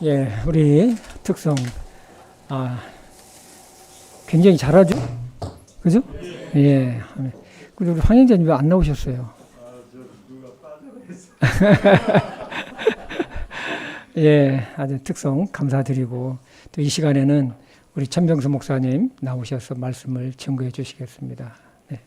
예, 우리 특성, 굉장히 잘하죠? 그죠? 예. 근데 우리 황영자님 왜 안 나오셨어요? 예, 아주 특성 감사드리고, 또 이 시간에는 우리 천병수 목사님 나오셔서 말씀을 증거해 주시겠습니다. 네.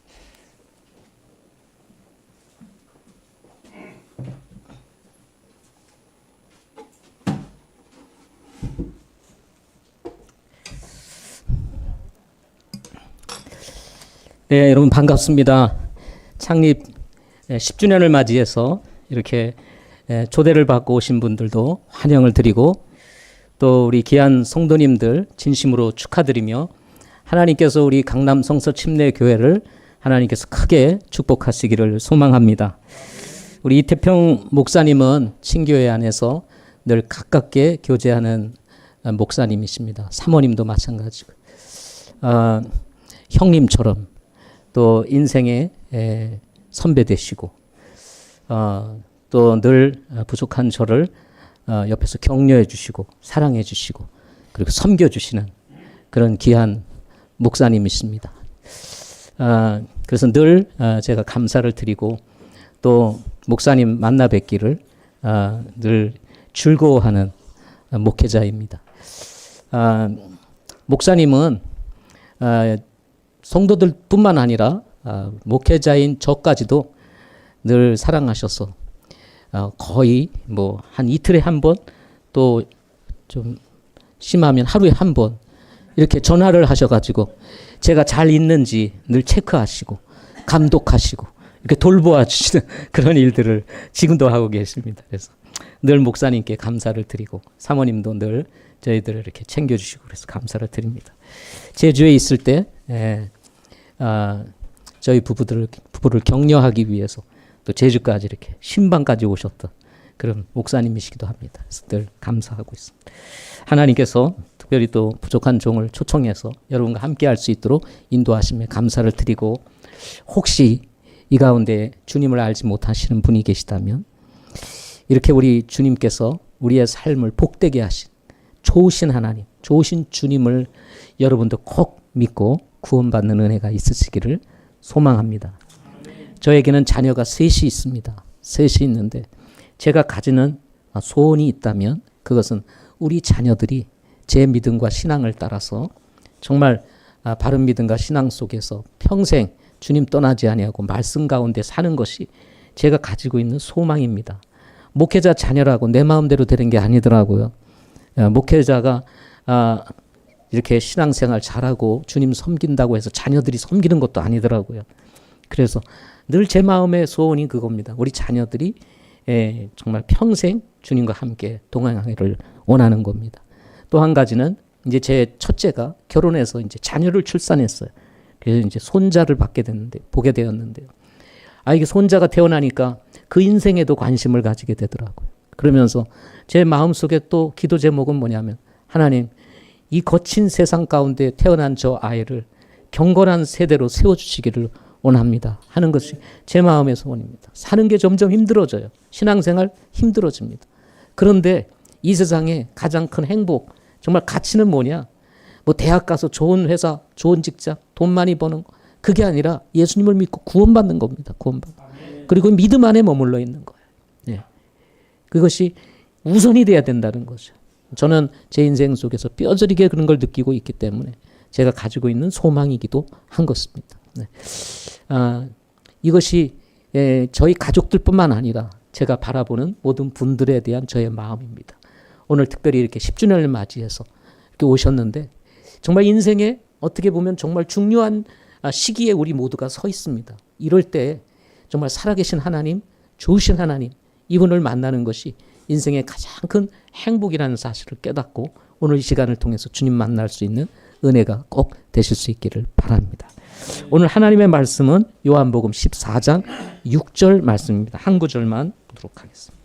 네, 여러분 반갑습니다. 창립 10주년을 맞이해서 이렇게 초대를 받고 오신 분들도 환영을 드리고, 또 우리 귀한 성도님들 진심으로 축하드리며, 하나님께서 우리 강남 성서 침례교회를 하나님께서 크게 축복하시기를 소망합니다. 우리 이태평 목사님은 친교회 안에서 늘 가깝게 교제하는 목사님이십니다. 사모님도 마찬가지고, 형님처럼 또 인생의 선배 되시고, 또 늘 부족한 저를 옆에서 격려해 주시고 사랑해 주시고 그리고 섬겨 주시는 그런 귀한 목사님이십니다. 그래서 늘 제가 감사를 드리고, 또 목사님 만나 뵙기를 늘 즐거워하는 목회자입니다. 목사님은 성도들뿐만 아니라 목회자인 저까지도 늘 사랑하셔서 거의 뭐 한 이틀에 한 번, 또 좀 심하면 하루에 한 번 이렇게 전화를 하셔가지고 제가 잘 있는지 늘 체크하시고 감독하시고 이렇게 돌보아 주시는 그런 일들을 지금도 하고 계십니다. 그래서 늘 목사님께 감사를 드리고, 사모님도 늘 저희들을 이렇게 챙겨주시고 그래서 감사를 드립니다. 제주에 있을 때 저희 부부를 격려하기 위해서 또 제주까지 이렇게 신방까지 오셨던 그런 목사님이시기도 합니다. 그래서 늘 감사하고 있습니다. 하나님께서 특별히 또 부족한 종을 초청해서 여러분과 함께 할 수 있도록 인도하심에 감사를 드리고, 혹시 이 가운데 주님을 알지 못하시는 분이 계시다면, 이렇게 우리 주님께서 우리의 삶을 복되게 하신 좋으신 하나님, 좋으신 주님을 여러분도 꼭 믿고 구원받는 은혜가 있으시기를 소망합니다. 저에게는 자녀가 셋이 있습니다. 셋이 있는데 제가 가지는 소원이 있다면 그것은 우리 자녀들이 제 믿음과 신앙을 따라서 정말 바른 믿음과 신앙 속에서 평생 주님 떠나지 아니하고 말씀 가운데 사는 것이 제가 가지고 있는 소망입니다. 목회자 자녀라고 내 마음대로 되는 게 아니더라고요. 목회자가 이렇게 신앙생활 잘하고 주님 섬긴다고 해서 자녀들이 섬기는 것도 아니더라고요. 그래서 늘 제 마음의 소원이 그겁니다. 우리 자녀들이 정말 평생 주님과 함께 동행하기를 원하는 겁니다. 또 한 가지는 이제 제 첫째가 결혼해서 이제 자녀를 출산했어요. 그래서 이제 손자를 보게 되었는데요. 이게 손자가 태어나니까 그 인생에도 관심을 가지게 되더라고요. 그러면서 제 마음속에 또 기도 제목은 뭐냐면, 하나님, 이 거친 세상 가운데 태어난 저 아이를 경건한 세대로 세워주시기를 원합니다 하는 것이 제 마음의 소원입니다. 사는 게 점점 힘들어져요. 신앙생활 힘들어집니다. 그런데 이 세상에 가장 큰 행복, 정말 가치는 뭐냐? 뭐 대학 가서 좋은 회사, 좋은 직장, 돈 많이 버는 거, 그게 아니라 예수님을 믿고 구원받는 겁니다. 구원받는. 그리고 믿음 안에 머물러 있는 거예요. 예. 그것이 우선이 돼야 된다는 거죠. 저는 제 인생 속에서 뼈저리게 그런 걸 느끼고 있기 때문에 제가 가지고 있는 소망이기도 한 것입니다. 네. 이것이 저희 가족들뿐만 아니라 제가 바라보는 모든 분들에 대한 저의 마음입니다. 오늘 특별히 이렇게 10주년을 맞이해서 이렇게 오셨는데, 정말 인생에 어떻게 보면 정말 중요한 시기에 우리 모두가 서 있습니다. 이럴 때 정말 살아계신 하나님, 좋으신 하나님, 이분을 만나는 것이 인생의 가장 큰 행복이라는 사실을 깨닫고 오늘 이 시간을 통해서 주님 만날 수 있는 은혜가 꼭 되실 수 있기를 바랍니다. 오늘 하나님의 말씀은 요한복음 14장 6절 말씀입니다. 한 구절만 보도록 하겠습니다.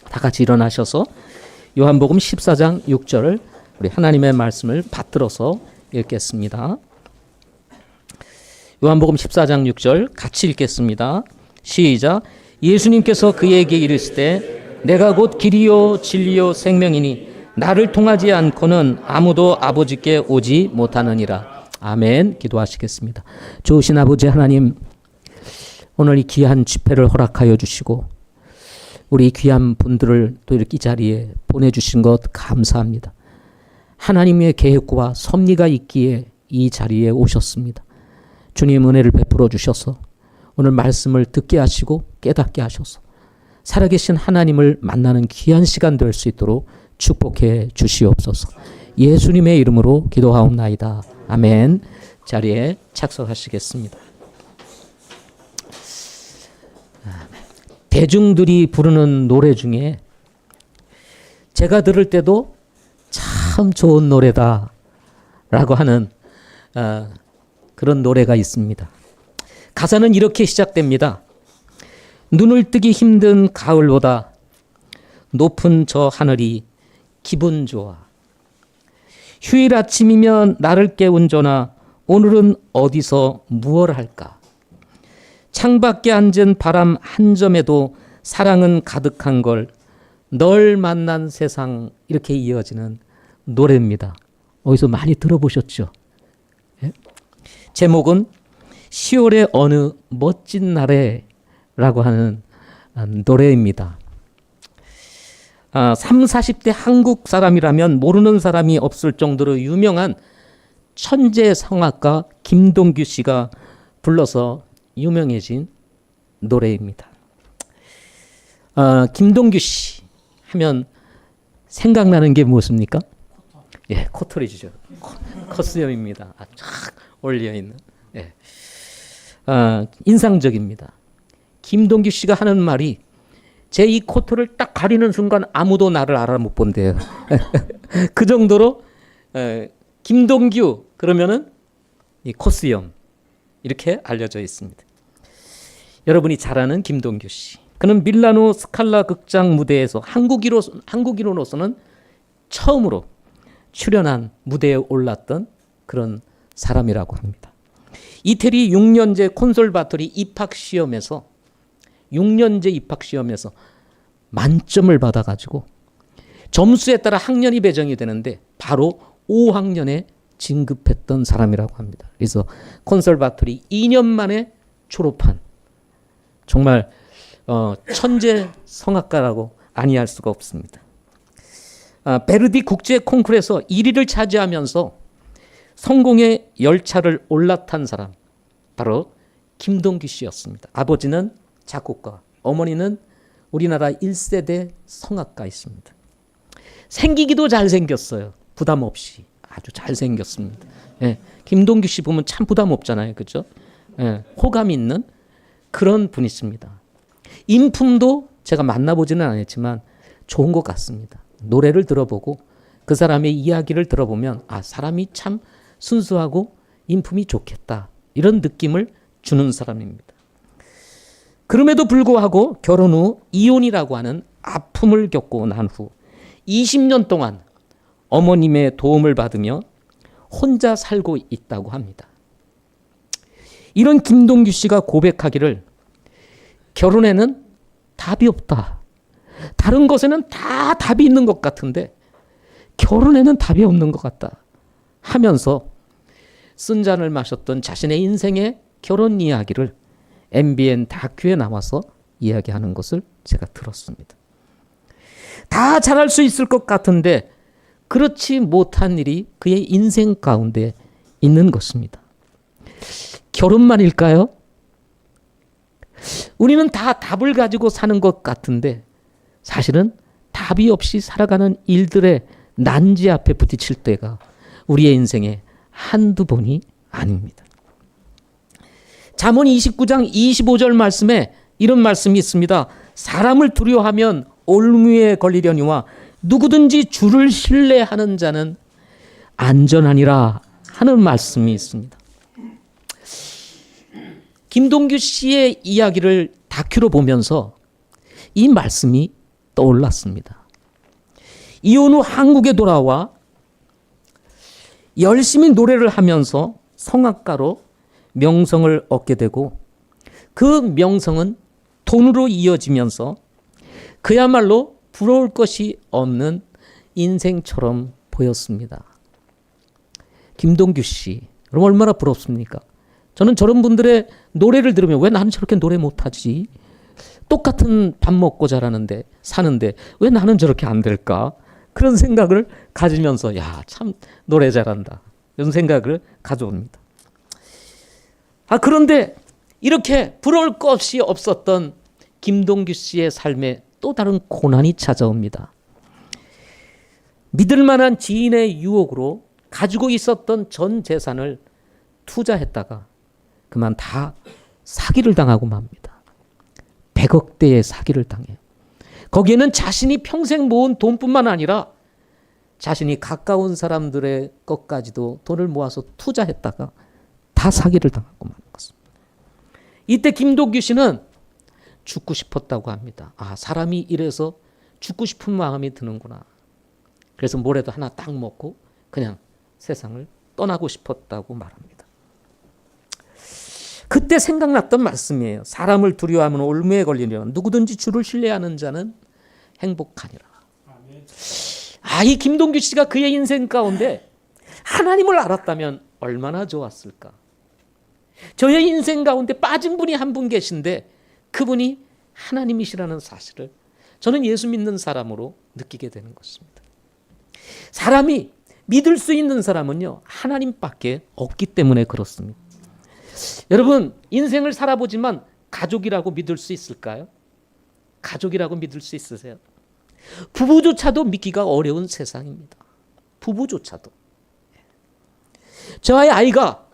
다 같이 일어나셔서 요한복음 14장 6절을 우리 하나님의 말씀을 받들어서 읽겠습니다. 요한복음 14장 6절 같이 읽겠습니다. 시작. 예수님께서 그에게 이르시되 내가 곧 길이요 진리요 생명이니 나를 통하지 않고는 아무도 아버지께 오지 못하느니라. 아멘. 기도하시겠습니다. 좋으신 아버지 하나님, 오늘 이 귀한 집회를 허락하여 주시고 우리 귀한 분들을 또 이렇게 이 자리에 보내주신 것 감사합니다. 하나님의 계획과 섭리가 있기에 이 자리에 오셨습니다. 주님 은혜를 베풀어 주셔서 오늘 말씀을 듣게 하시고 깨닫게 하셔서 살아계신 하나님을 만나는 귀한 시간 될 수 있도록 축복해 주시옵소서. 예수님의 이름으로 기도하옵나이다. 아멘. 자리에 착석하시겠습니다. 대중들이 부르는 노래 중에 제가 들을 때도 참 좋은 노래다 라고 하는 그런 노래가 있습니다. 가사는 이렇게 시작됩니다. 눈을 뜨기 힘든 가을보다 높은 저 하늘이 기분 좋아. 휴일 아침이면 나를 깨운 전화, 오늘은 어디서 무얼 할까? 창밖에 앉은 바람 한 점에도 사랑은 가득한 걸, 널 만난 세상, 이렇게 이어지는 노래입니다. 어디서 많이 들어보셨죠? 예? 제목은 10월의 어느 멋진 날에 라고 하는 노래입니다. 30, 40대 한국 사람이라면 모르는 사람이 없을 정도로 유명한 천재 성악가 김동규 씨가 불러서 유명해진 노래입니다. 김동규 씨 하면 생각나는 게 무엇입니까? 예, 코털이죠. 코스염입니다. 쫙 올려있는. 예. 인상적입니다. 김동규 씨가 하는 말이 제 이 코털을 딱 가리는 순간 아무도 나를 알아 못 본대요. 그 정도로 김동규 그러면은 이 코스염 이렇게 알려져 있습니다. 여러분이 잘 아는 김동규 씨. 그는 밀라노 스칼라 극장 무대에서 한국인으로서는 처음으로 출연한 무대에 올랐던 그런 사람이라고 합니다. 이태리 6년제 콘솔바토리 입학시험에서 6년제 입학시험에서 만점을 받아가지고 점수에 따라 학년이 배정이 되는데 바로 5학년에 진급했던 사람이라고 합니다. 그래서 콘솔바토리 2년 만에 졸업한 정말 천재 성악가라고 아니할 수가 없습니다. 베르디 국제 콩쿠르에서 1위를 차지하면서 성공의 열차를 올라탄 사람 바로 김동규 씨였습니다. 아버지는 작곡가, 어머니는 우리나라 1세대 성악가였습니다. 생기기도 잘생겼어요. 부담 없이 아주 잘생겼습니다. 예, 김동규 씨 보면 참 부담 없잖아요. 그렇죠? 예, 호감 있는 그런 분이십니다. 인품도 제가 만나보지는 않았지만 좋은 것 같습니다. 노래를 들어보고 그 사람의 이야기를 들어보면 사람이 참 순수하고 인품이 좋겠다 이런 느낌을 주는 사람입니다. 그럼에도 불구하고 결혼 후 이혼이라고 하는 아픔을 겪고 난 후 20년 동안 어머님의 도움을 받으며 혼자 살고 있다고 합니다. 이런 김동규 씨가 고백하기를 결혼에는 답이 없다. 다른 것에는 다 답이 있는 것 같은데 결혼에는 답이 없는 것 같다 하면서 쓴잔을 마셨던 자신의 인생의 결혼 이야기를 MBN 다큐에 나와서 이야기하는 것을 제가 들었습니다. 다 잘할 수 있을 것 같은데 그렇지 못한 일이 그의 인생 가운데 있는 것입니다. 결혼만일까요? 우리는 다 답을 가지고 사는 것 같은데 사실은 답이 없이 살아가는 일들의 난지 앞에 부딪힐 때가 우리의 인생에 한두 번이 아닙니다. 잠언 29장 25절 말씀에 이런 말씀이 있습니다. 사람을 두려워하면 올무에 걸리려니와 누구든지 주를 신뢰하는 자는 안전하니라 하는 말씀이 있습니다. 김동규 씨의 이야기를 다큐로 보면서 이 말씀이 떠올랐습니다. 이혼 후 한국에 돌아와 열심히 노래를 하면서 성악가로 명성을 얻게 되고 그 명성은 돈으로 이어지면서 그야말로 부러울 것이 없는 인생처럼 보였습니다. 김동규 씨, 그럼 얼마나 부럽습니까? 저는 저런 분들의 노래를 들으면 왜 나는 저렇게 노래 못하지? 똑같은 밥 먹고 자라는데 사는데 왜 나는 저렇게 안 될까? 그런 생각을 가지면서 야, 참 노래 잘한다. 이런 생각을 가져옵니다. 그런데 이렇게 부러울 것 없이 없었던 김동규 씨의 삶에 또 다른 고난이 찾아옵니다. 믿을 만한 지인의 유혹으로 가지고 있었던 전 재산을 투자했다가 그만 다 사기를 당하고 맙니다. 100억대의 사기를 당해요. 거기에는 자신이 평생 모은 돈뿐만 아니라 자신이 가까운 사람들의 것까지도 돈을 모아서 투자했다가 다 사기를 당하고 마는 것입니다. 이때 김동규 씨는 죽고 싶었다고 합니다. 사람이 이래서 죽고 싶은 마음이 드는구나. 그래서 뭐라도 하나 딱 먹고 그냥 세상을 떠나고 싶었다고 말합니다. 그때 생각났던 말씀이에요. 사람을 두려워하면 올무에 걸리려 누구든지 주를 신뢰하는 자는 행복하니라. 이 김동규 씨가 그의 인생 가운데 하나님을 알았다면 얼마나 좋았을까. 저의 인생 가운데 빠진 분이 한 분 계신데 그분이 하나님이시라는 사실을 저는 예수 믿는 사람으로 느끼게 되는 것입니다. 사람이 믿을 수 있는 사람은요, 하나님밖에 없기 때문에 그렇습니다. 여러분, 인생을 살아보지만 가족이라고 믿을 수 있을까요? 가족이라고 믿을 수 있으세요? 부부조차도 믿기가 어려운 세상입니다. 부부조차도. 저의 아이가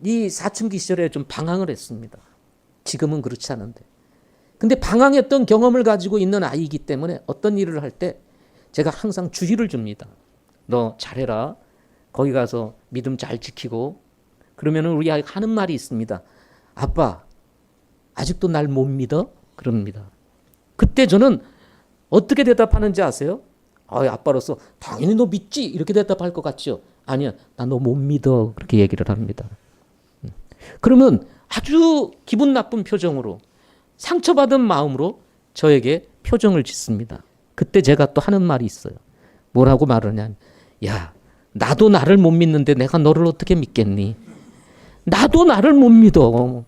이 사춘기 시절에 좀 방황을 했습니다. 지금은 그렇지 않은데. 근데 방황했던 경험을 가지고 있는 아이이기 때문에 어떤 일을 할 때 제가 항상 주의를 줍니다. 너 잘해라. 거기 가서 믿음 잘 지키고. 그러면 우리 아이가 하는 말이 있습니다. 아빠, 아직도 날 못 믿어? 그럽니다. 그때 저는 어떻게 대답하는지 아세요? 아빠로서 당연히 너 믿지? 이렇게 대답할 것 같죠? 아니야, 나 너 못 믿어. 그렇게 얘기를 합니다. 그러면 아주 기분 나쁜 표정으로 상처받은 마음으로 저에게 표정을 짓습니다. 그때 제가 또 하는 말이 있어요. 뭐라고 말을 하냐면, 야, 나도 나를 못 믿는데 내가 너를 어떻게 믿겠니? 나도 나를 못 믿어.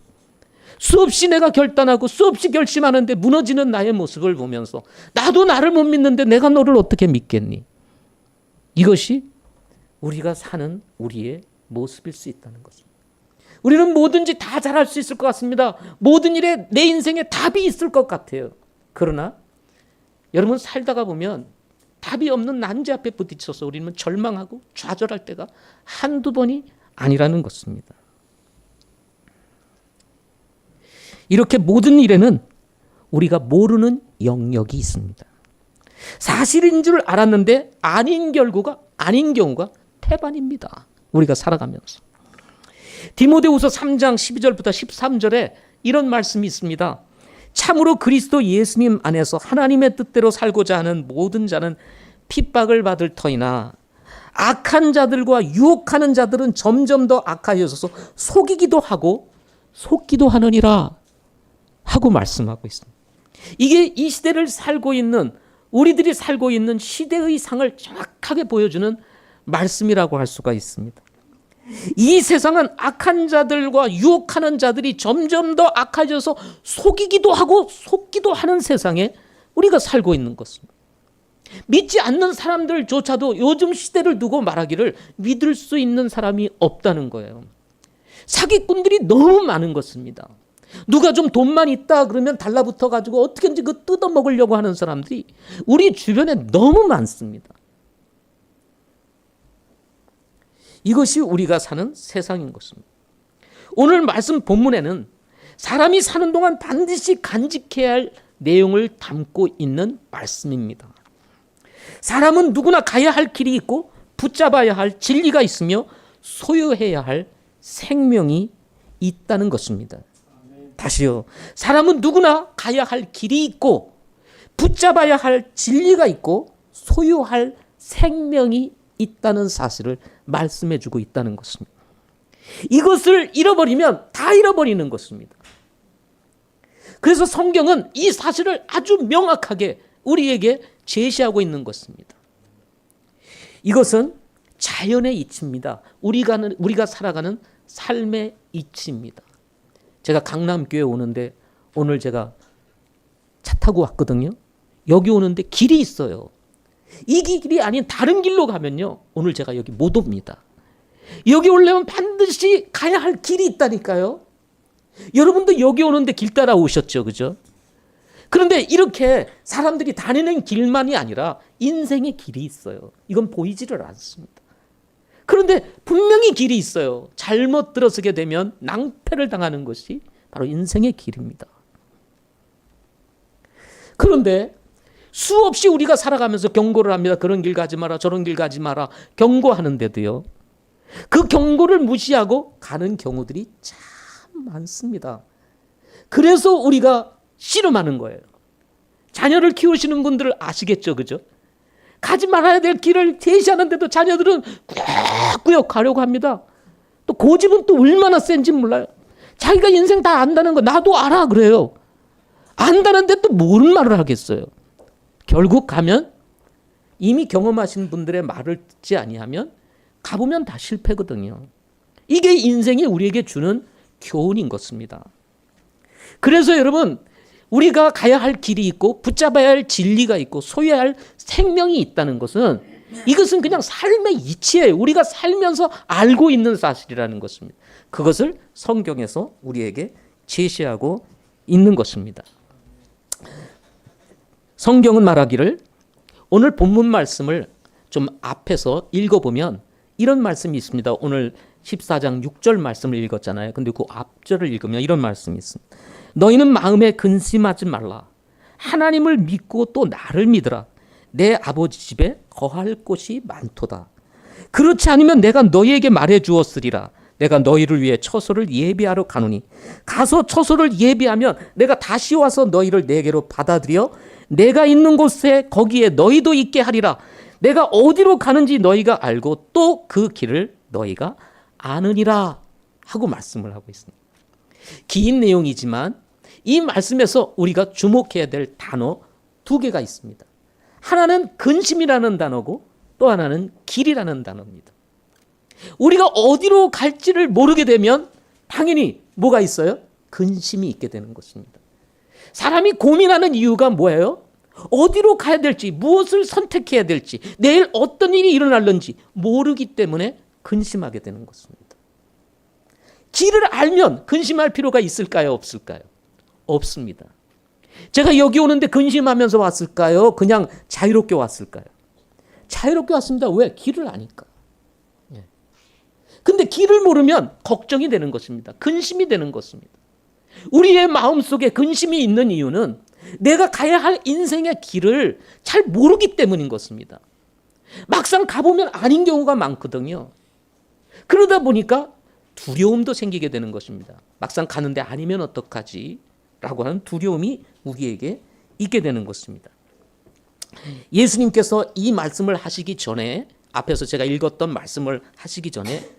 수없이 내가 결단하고 수없이 결심하는데 무너지는 나의 모습을 보면서 나도 나를 못 믿는데 내가 너를 어떻게 믿겠니? 이것이 우리가 사는 우리의 모습일 수 있다는 것입니다. 우리는 뭐든지 다 잘할 수 있을 것 같습니다. 모든 일에 내 인생에 답이 있을 것 같아요. 그러나 여러분 살다가 보면 답이 없는 난제 앞에 부딪혀서 우리는 절망하고 좌절할 때가 한두 번이 아니라는 것입니다. 이렇게 모든 일에는 우리가 모르는 영역이 있습니다. 사실인 줄 알았는데 아닌 경우가 태반입니다. 우리가 살아가면서. 디모데후서 3장 12절부터 13절에 이런 말씀이 있습니다. 참으로 그리스도 예수님 안에서 하나님의 뜻대로 살고자 하는 모든 자는 핍박을 받을 터이나 악한 자들과 유혹하는 자들은 점점 더 악하여져서 속이기도 하고 속기도 하느니라 하고 말씀하고 있습니다. 이게 이 시대를 살고 있는 우리들이 살고 있는 시대의 상을 정확하게 보여주는 말씀이라고 할 수가 있습니다. 이 세상은 악한 자들과 유혹하는 자들이 점점 더 악해져서 속이기도 하고 속기도 하는 세상에 우리가 살고 있는 것입니다. 믿지 않는 사람들조차도 요즘 시대를 두고 말하기를 믿을 수 있는 사람이 없다는 거예요. 사기꾼들이 너무 많은 것입니다. 누가 좀 돈만 있다 그러면 달라붙어 가지고 어떻게든지 그 뜯어먹으려고 하는 사람들이 우리 주변에 너무 많습니다. 이것이 우리가 사는 세상인 것입니다. 오늘 말씀 본문에는 사람이 사는 동안 반드시 간직해야 할 내용을 담고 있는 말씀입니다. 사람은 누구나 가야 할 길이 있고 붙잡아야 할 진리가 있으며 소유해야 할 생명이 있다는 것입니다. 다시요. 사람은 누구나 가야 할 길이 있고 붙잡아야 할 진리가 있고 소유할 생명이 있다는 사실을 말씀해 주고 있다는 것입니다. 이것을 잃어버리면 다 잃어버리는 것입니다. 그래서 성경은 이 사실을 아주 명확하게 우리에게 제시하고 있는 것입니다. 이것은 자연의 이치입니다. 우리가 살아가는 삶의 이치입니다. 제가 강남교회 오는데 오늘 제가 차 타고 왔거든요. 여기 오는데 길이 있어요. 이 길이 아닌 다른 길로 가면요, 오늘 제가 여기 못 옵니다. 여기 오려면 반드시 가야 할 길이 있다니까요. 여러분도 여기 오는데 길 따라 오셨죠, 그죠? 그런데 이렇게 사람들이 다니는 길만이 아니라 인생의 길이 있어요. 이건 보이지를 않습니다. 그런데 분명히 길이 있어요. 잘못 들어서게 되면 낭패를 당하는 것이 바로 인생의 길입니다. 그런데 수없이 우리가 살아가면서 경고를 합니다. 그런 길 가지 마라, 저런 길 가지 마라 경고하는데도요, 그 경고를 무시하고 가는 경우들이 참 많습니다. 그래서 우리가 씨름하는 거예요. 자녀를 키우시는 분들 아시겠죠, 그죠? 가지 말아야 될 길을 제시하는데도 자녀들은 꾸역꾸역 가려고 합니다. 또 고집은 또 얼마나 센지 몰라요. 자기가 인생 다 안다는 거 나도 알아 그래요. 안다는데 또 뭔 말을 하겠어요. 결국 가면 이미 경험하신 분들의 말을 듣지 아니하면 가보면 다 실패거든요. 이게 인생이 우리에게 주는 교훈인 것입니다. 그래서 여러분, 우리가 가야 할 길이 있고 붙잡아야 할 진리가 있고 소유해야 할 생명이 있다는 것은, 이것은 그냥 삶의 이치예요. 우리가 살면서 알고 있는 사실이라는 것입니다. 그것을 성경에서 우리에게 제시하고 있는 것입니다. 성경은 말하기를, 오늘 본문 말씀을 좀 앞에서 읽어보면 이런 말씀이 있습니다. 오늘 14장 6절 말씀을 읽었잖아요. 근데 그 앞절을 읽으면 이런 말씀이 있습니다. 너희는 마음에 근심하지 말라. 하나님을 믿고 또 나를 믿으라. 내 아버지 집에 거할 곳이 많도다. 그렇지 않으면 내가 너희에게 말해 주었으리라. 내가 너희를 위해 처소를 예비하러 가노니 가서 처소를 예비하면 내가 다시 와서 너희를 내게로 받아들여 내가 있는 곳에 거기에 너희도 있게 하리라. 내가 어디로 가는지 너희가 알고 또 그 길을 너희가 아느니라 하고 말씀을 하고 있습니다. 긴 내용이지만 이 말씀에서 우리가 주목해야 될 단어 두 개가 있습니다. 하나는 근심이라는 단어고 또 하나는 길이라는 단어입니다. 우리가 어디로 갈지를 모르게 되면 당연히 뭐가 있어요? 근심이 있게 되는 것입니다. 사람이 고민하는 이유가 뭐예요? 어디로 가야 될지, 무엇을 선택해야 될지, 내일 어떤 일이 일어날는지 모르기 때문에 근심하게 되는 것입니다. 길을 알면 근심할 필요가 있을까요? 없을까요? 없습니다. 제가 여기 오는데 근심하면서 왔을까요? 그냥 자유롭게 왔을까요? 자유롭게 왔습니다. 왜? 길을 아니까. 근데 길을 모르면 걱정이 되는 것입니다. 근심이 되는 것입니다. 우리의 마음속에 근심이 있는 이유는 내가 가야 할 인생의 길을 잘 모르기 때문인 것입니다. 막상 가보면 아닌 경우가 많거든요. 그러다 보니까 두려움도 생기게 되는 것입니다. 막상 가는데 아니면 어떡하지? 라고 하는 두려움이 우리에게 있게 되는 것입니다. 예수님께서 이 말씀을 하시기 전에, 앞에서 제가 읽었던 말씀을 하시기 전에,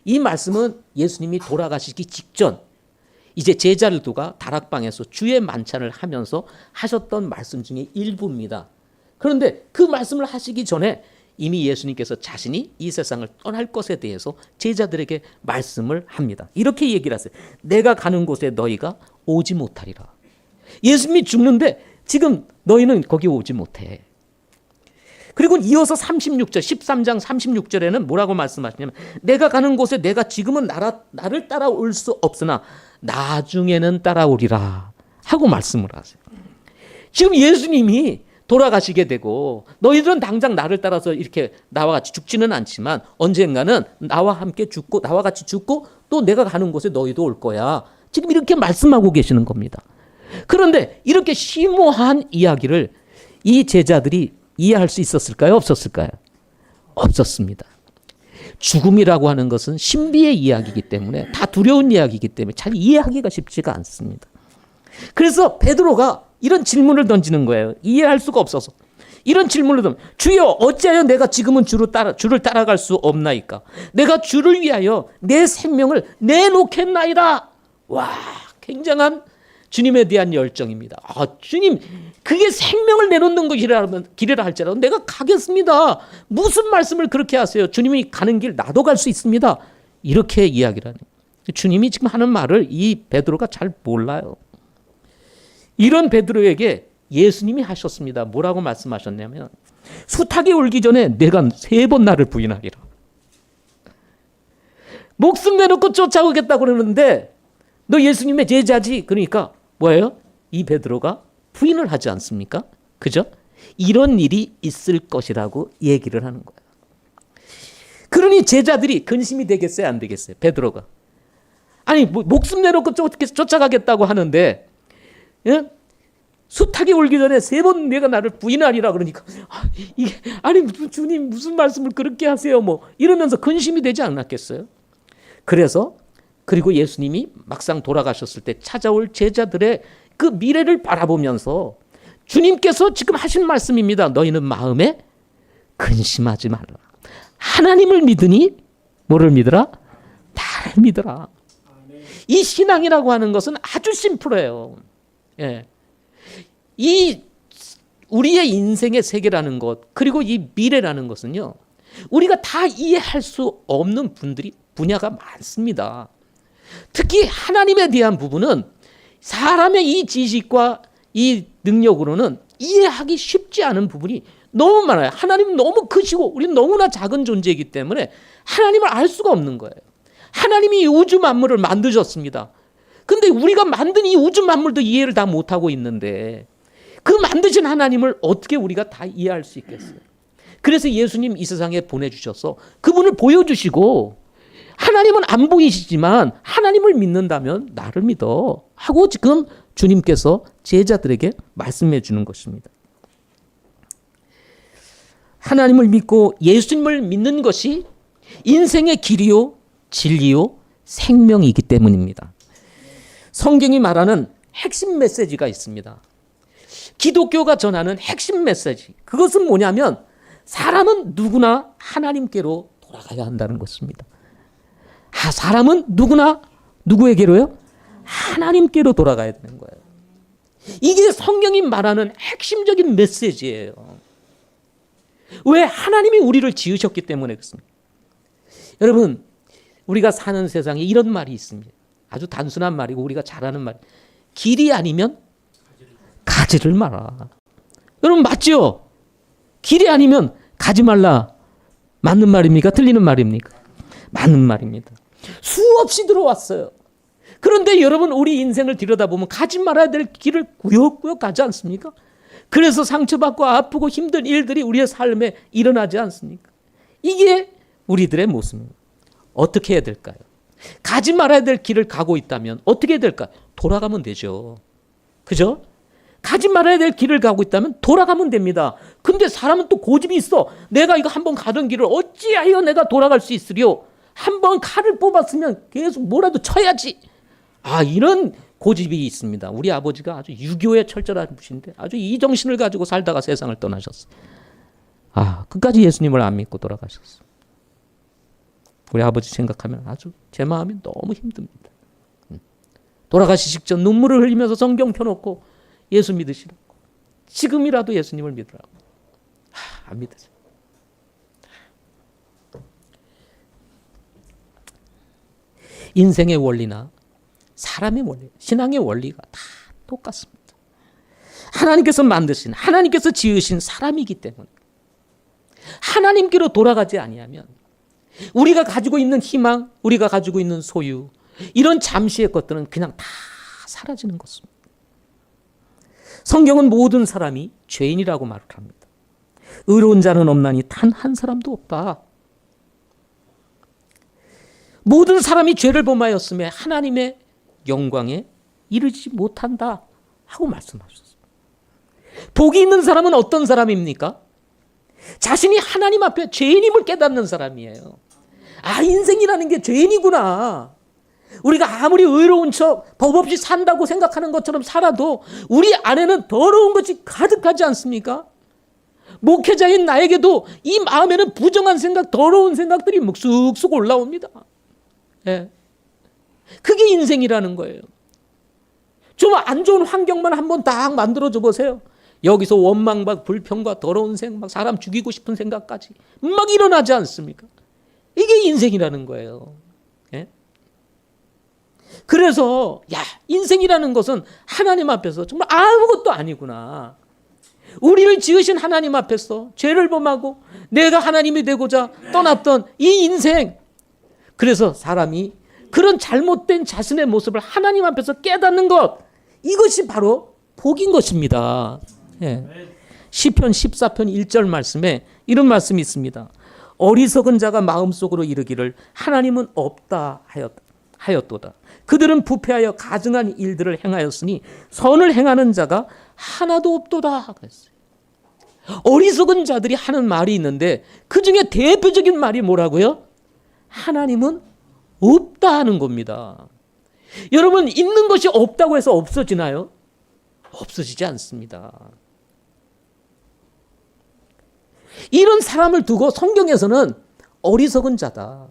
이 말씀은 예수님이 돌아가시기 직전 이제 제자를 두가 다락방에서 주의 만찬을 하면서 하셨던 말씀 중에 일부입니다. 그런데 그 말씀을 하시기 전에 이미 예수님께서 자신이 이 세상을 떠날 것에 대해서 제자들에게 말씀을 합니다. 이렇게 얘기를 하세요. 내가 가는 곳에 너희가 오지 못하리라. 예수님이 죽는데 지금 너희는 거기 오지 못해. 그리고 이어서 36절, 13장 36절에는 뭐라고 말씀하시냐면, 내가 가는 곳에 내가 지금은 나를 따라올 수 없으나 나중에는 따라오리라 하고 말씀을 하세요. 지금 예수님이 돌아가시게 되고 너희들은 당장 나를 따라서 이렇게 나와 같이 죽지는 않지만 언젠가는 나와 함께 죽고 나와 같이 죽고 또 내가 가는 곳에 너희도 올 거야. 지금 이렇게 말씀하고 계시는 겁니다. 그런데 이렇게 심오한 이야기를 이 제자들이 이해할 수 있었을까요? 없었을까요? 없었습니다. 죽음이라고 하는 것은 신비의 이야기이기 때문에, 다 두려운 이야기이기 때문에 잘 이해하기가 쉽지가 않습니다. 그래서 베드로가 이런 질문을 던지는 거예요. 이해할 수가 없어서. 이런 질문을 던져. 주여, 어찌하여 내가 지금은 주를 따라갈 수 없나이까? 내가 주를 위하여 내 생명을 내놓겠나이다. 와, 굉장한 주님에 대한 열정입니다. 주님, 그게 생명을 내놓는 길이라 할지라도 내가 가겠습니다. 무슨 말씀을 그렇게 하세요? 주님이 가는 길 나도 갈 수 있습니다. 이렇게 이야기를 하는 거예요. 주님이 지금 하는 말을 이 베드로가 잘 몰라요. 이런 베드로에게 예수님이 하셨습니다. 뭐라고 말씀하셨냐면 수탉이 울기 전에 내가 3번 나를 부인하리라. 목숨 내놓고 쫓아오겠다고 그러는데 너 예수님의 제자지. 그러니까 뭐예요? 이 베드로가 부인을 하지 않습니까? 그죠? 이런 일이 있을 것이라고 얘기를 하는 거예요. 그러니 제자들이 근심이 되겠어요? 안 되겠어요? 베드로가. 아니 목숨 내놓고 쫓아가겠다고 하는데 수탉이 울기 전에 3번 내가 나를 부인하리라 그러니까 아니 주님 무슨 말씀을 그렇게 하세요? 뭐 이러면서 근심이 되지 않았겠어요? 그리고 예수님이 막상 돌아가셨을 때 찾아올 제자들의 그 미래를 바라보면서 주님께서 지금 하신 말씀입니다. 너희는 마음에 근심하지 말라. 하나님을 믿으니 뭐를 믿으라? 나를 믿으라. 이 신앙이라고 하는 것은 아주 심플해요. 예. 이 우리의 인생의 세계라는 것 그리고 이 미래라는 것은요. 우리가 다 이해할 수 없는 분야가 많습니다. 특히 하나님에 대한 부분은 사람의 이 지식과 이 능력으로는 이해하기 쉽지 않은 부분이 너무 많아요. 하나님은 너무 크시고 우리는 너무나 작은 존재이기 때문에 하나님을 알 수가 없는 거예요. 하나님이 이 우주 만물을 만드셨습니다. 근데 우리가 만든 이 우주 만물도 이해를 다 못하고 있는데 그 만드신 하나님을 어떻게 우리가 다 이해할 수 있겠어요? 그래서 예수님 이 세상에 보내주셔서 그분을 보여주시고 하나님은 안 보이시지만 하나님을 믿는다면 나를 믿어 하고 지금 주님께서 제자들에게 말씀해 주는 것입니다. 하나님을 믿고 예수님을 믿는 것이 인생의 길이요, 진리요, 생명이기 때문입니다. 성경이 말하는 핵심 메시지가 있습니다. 기독교가 전하는 핵심 메시지. 그것은 뭐냐면 사람은 누구나 하나님께로 돌아가야 한다는 것입니다. 사람은 누구나 누구에게로요? 하나님께로 돌아가야 되는 거예요. 이게 성경이 말하는 핵심적인 메시지예요. 왜? 하나님이 우리를 지으셨기 때문에 그렇습니다. 여러분, 우리가 사는 세상에 이런 말이 있습니다. 아주 단순한 말이고 우리가 잘 아는 말. 길이 아니면 가지를 마라. 여러분 맞죠? 길이 아니면 가지 말라. 맞는 말입니까? 틀리는 말입니까? 맞는 말입니다. 수없이 들어왔어요. 그런데 여러분 우리 인생을 들여다보면 가지 말아야 될 길을 구역구역 가지 않습니까? 그래서 상처받고 아프고 힘든 일들이 우리의 삶에 일어나지 않습니까? 이게 우리들의 모습입니다. 어떻게 해야 될까요? 가지 말아야 될 길을 가고 있다면 어떻게 해야 될까요? 돌아가면 되죠. 그죠? 가지 말아야 될 길을 가고 있다면 돌아가면 됩니다. 근데 사람은 또 고집이 있어. 내가 이거 한번 가던 길을 어찌하여 내가 돌아갈 수 있으리요? 한번 칼을 뽑았으면 계속 뭐라도 쳐야지. 이런 고집이 있습니다. 우리 아버지가 아주 유교에 철저한 분인데 아주 이 정신을 가지고 살다가 세상을 떠나셨어요. 끝까지 예수님을 안 믿고 돌아가셨어요. 우리 아버지 생각하면 아주 제 마음이 너무 힘듭니다. 돌아가시 직전 눈물을 흘리면서 성경 펴놓고 예수 믿으시라고. 지금이라도 예수님을 믿으라고. 안 믿으세요. 인생의 원리나 사람의 원리, 신앙의 원리가 다 똑같습니다. 하나님께서 만드신, 하나님께서 지으신 사람이기 때문에 하나님께로 돌아가지 아니하면 우리가 가지고 있는 희망, 우리가 가지고 있는 소유, 이런 잠시의 것들은 그냥 다 사라지는 것입니다. 성경은 모든 사람이 죄인이라고 말을 합니다. 의로운 자는 없나니 단 한 사람도 없다. 모든 사람이 죄를 범하였음에 하나님의 영광에 이르지 못한다 하고 말씀하셨습니다. 복이 있는 사람은 어떤 사람입니까? 자신이 하나님 앞에 죄인임을 깨닫는 사람이에요. 인생이라는 게 죄인이구나. 우리가 아무리 의로운 척 법 없이 산다고 생각하는 것처럼 살아도 우리 안에는 더러운 것이 가득하지 않습니까? 목회자인 나에게도 이 마음에는 부정한 생각, 더러운 생각들이 쑥쑥 올라옵니다. 예. 그게 인생이라는 거예요. 좀 안 좋은 환경만 한번 딱 만들어줘 보세요. 여기서 원망과 불평과 더러운 생각, 사람 죽이고 싶은 생각까지 막 일어나지 않습니까? 이게 인생이라는 거예요. 예? 그래서 인생이라는 것은 하나님 앞에서 정말 아무것도 아니구나. 우리를 지으신 하나님 앞에서 죄를 범하고 내가 하나님이 되고자 떠났던 이 인생. 그래서 사람이 그런 잘못된 자신의 모습을 하나님 앞에서 깨닫는 것, 이것이 바로 복인 것입니다. 예. 시편 14편 1절 말씀에 이런 말씀이 있습니다. 어리석은 자가 마음속으로 이르기를 하나님은 없다 하였도다. 그들은 부패하여 가증한 일들을 행하였으니 선을 행하는 자가 하나도 없도다. 그랬어요. 어리석은 자들이 하는 말이 있는데 그 중에 대표적인 말이 뭐라고요? 하나님은 없다 하는 겁니다. 여러분, 있는 것이 없다고 해서 없어지나요? 없어지지 않습니다. 이런 사람을 두고 성경에서는 어리석은 자다.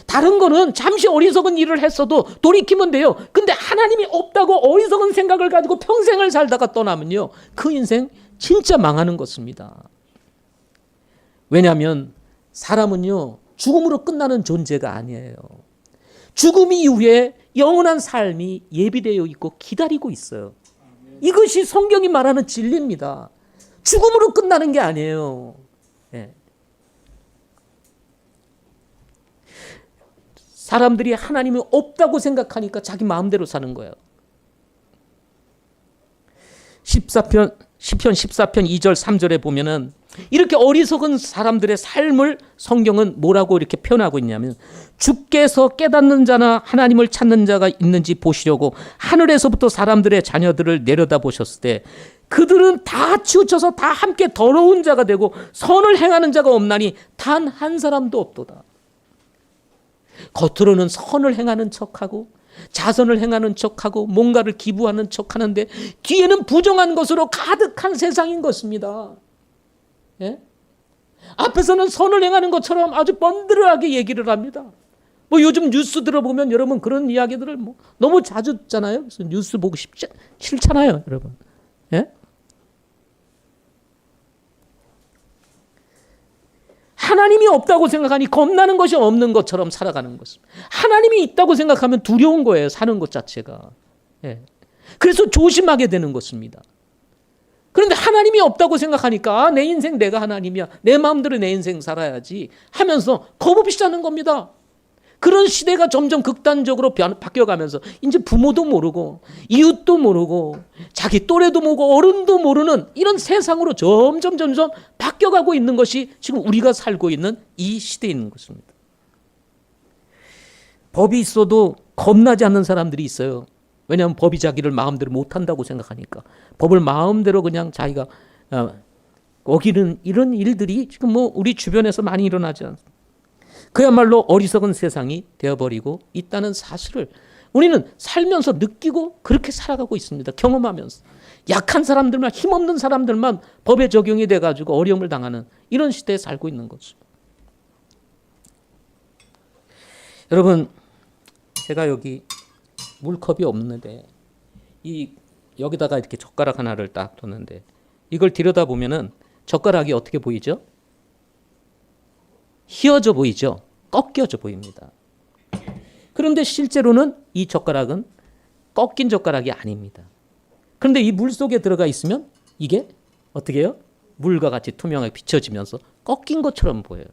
다른 거는 잠시 어리석은 일을 했어도 돌이키면 돼요. 근데 하나님이 없다고 어리석은 생각을 가지고 평생을 살다가 떠나면요, 그 인생 진짜 망하는 것입니다. 왜냐하면 사람은요, 죽음으로 끝나는 존재가 아니에요. 죽음 이후에 영원한 삶이 예비되어 있고 기다리고 있어요. 이것이 성경이 말하는 진리입니다. 죽음으로 끝나는 게 아니에요. 예. 사람들이 하나님이 없다고 생각하니까 자기 마음대로 사는 거예요. 시편 14편 2절 3절에 보면은 이렇게 어리석은 사람들의 삶을 성경은 뭐라고 이렇게 표현하고 있냐면, 주께서 깨닫는 자나 하나님을 찾는 자가 있는지 보시려고 하늘에서부터 사람들의 자녀들을 내려다 보셨을 때 그들은 다 치우쳐서 다 함께 더러운 자가 되고 선을 행하는 자가 없나니 단 한 사람도 없도다. 겉으로는 선을 행하는 척하고 자선을 행하는 척하고 뭔가를 기부하는 척하는데 뒤에는 부정한 것으로 가득한 세상인 것입니다. 예? 앞에서는 선을 행하는 것처럼 아주 번들하게 얘기를 합니다. 뭐 요즘 뉴스 들어보면 여러분 그런 이야기들을 뭐 너무 자주 듣잖아요. 그래서 뉴스 보고 싫잖아요, 여러분. 예? 하나님이 없다고 생각하니 겁나는 것이 없는 것처럼 살아가는 것입니다. 하나님이 있다고 생각하면 두려운 거예요, 사는 것 자체가. 예. 그래서 조심하게 되는 것입니다. 그런데 하나님이 없다고 생각하니까 내 인생 내가 하나님이야, 내 마음대로 내 인생 살아야지 하면서 겁없이 사는 겁니다. 그런 시대가 점점 극단적으로 바뀌어가면서 이제 부모도 모르고 이웃도 모르고 자기 또래도 모르고 어른도 모르는 이런 세상으로 점점 바뀌어가고 있는 것이 지금 우리가 살고 있는 이 시대에 있는 것입니다. 법이 있어도 겁나지 않는 사람들이 있어요. 왜냐하면 법이 자기를 마음대로 못한다고 생각하니까 법을 마음대로 그냥 자기가 어기는 이런 일들이 지금 뭐 우리 주변에서 많이 일어나지 않습니까? 그야말로 어리석은 세상이 되어버리고 있다는 사실을 우리는 살면서 느끼고 그렇게 살아가고 있습니다. 경험하면서. 약한 사람들만, 힘없는 사람들만 법에 적용이 돼가지고 어려움을 당하는 이런 시대에 살고 있는 거죠. 여러분, 제가 여기 물컵이 없는데 여기다가 이렇게 젓가락 하나를 딱 뒀는데 이걸 들여다보면은 젓가락이 어떻게 보이죠? 휘어져 보이죠? 꺾여져 보입니다. 그런데 실제로는 이 젓가락은 꺾인 젓가락이 아닙니다. 그런데 이 물 속에 들어가 있으면 이게 어떻게 해요? 물과 같이 투명하게 비춰지면서 꺾인 것처럼 보여요.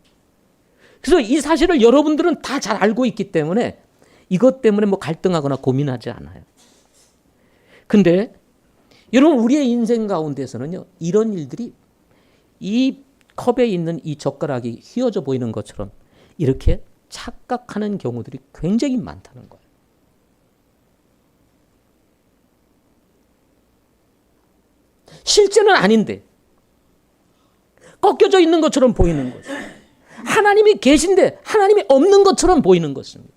그래서 이 사실을 여러분들은 다 잘 알고 있기 때문에 이것 때문에 뭐 갈등하거나 고민하지 않아요. 근데 여러분, 우리의 인생 가운데서는요, 이런 일들이 이 컵에 있는 이 젓가락이 휘어져 보이는 것처럼 이렇게 착각하는 경우들이 굉장히 많다는 거예요. 실제는 아닌데 꺾여져 있는 것처럼 보이는 거죠. 하나님이 계신데 하나님이 없는 것처럼 보이는 것입니다.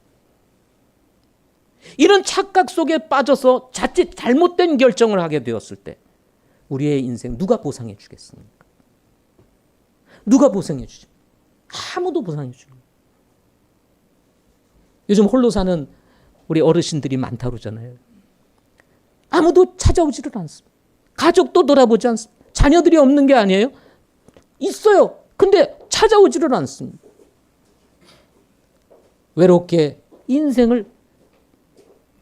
이런 착각 속에 빠져서 자칫 잘못된 결정을 하게 되었을 때 우리의 인생 누가 보상해 주겠습니까? 누가 보상해 주죠? 아무도 보상해 주죠. 요즘 홀로 사는 우리 어르신들이 많다고 그러잖아요. 아무도 찾아오지를 않습니다. 가족도 돌아보지 않습니다. 자녀들이 없는 게 아니에요. 있어요. 근데 찾아오지를 않습니다. 외롭게 인생을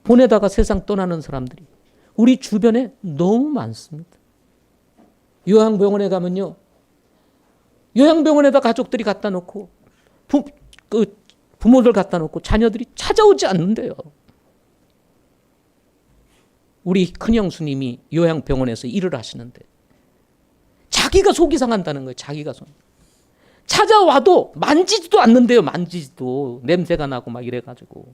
보내다가 세상 떠나는 사람들이 우리 주변에 너무 많습니다. 요양병원에 가면요. 요양병원에다 가족들이 갖다 놓고 부모들 갖다 놓고 자녀들이 찾아오지 않는데요. 우리 큰형수님이 요양병원에서 일을 하시는데 자기가 속이 상한다는 거예요. 자기가 속. 찾아와도 만지지도 않는데요. 만지지도. 냄새가 나고 막 이래가지고.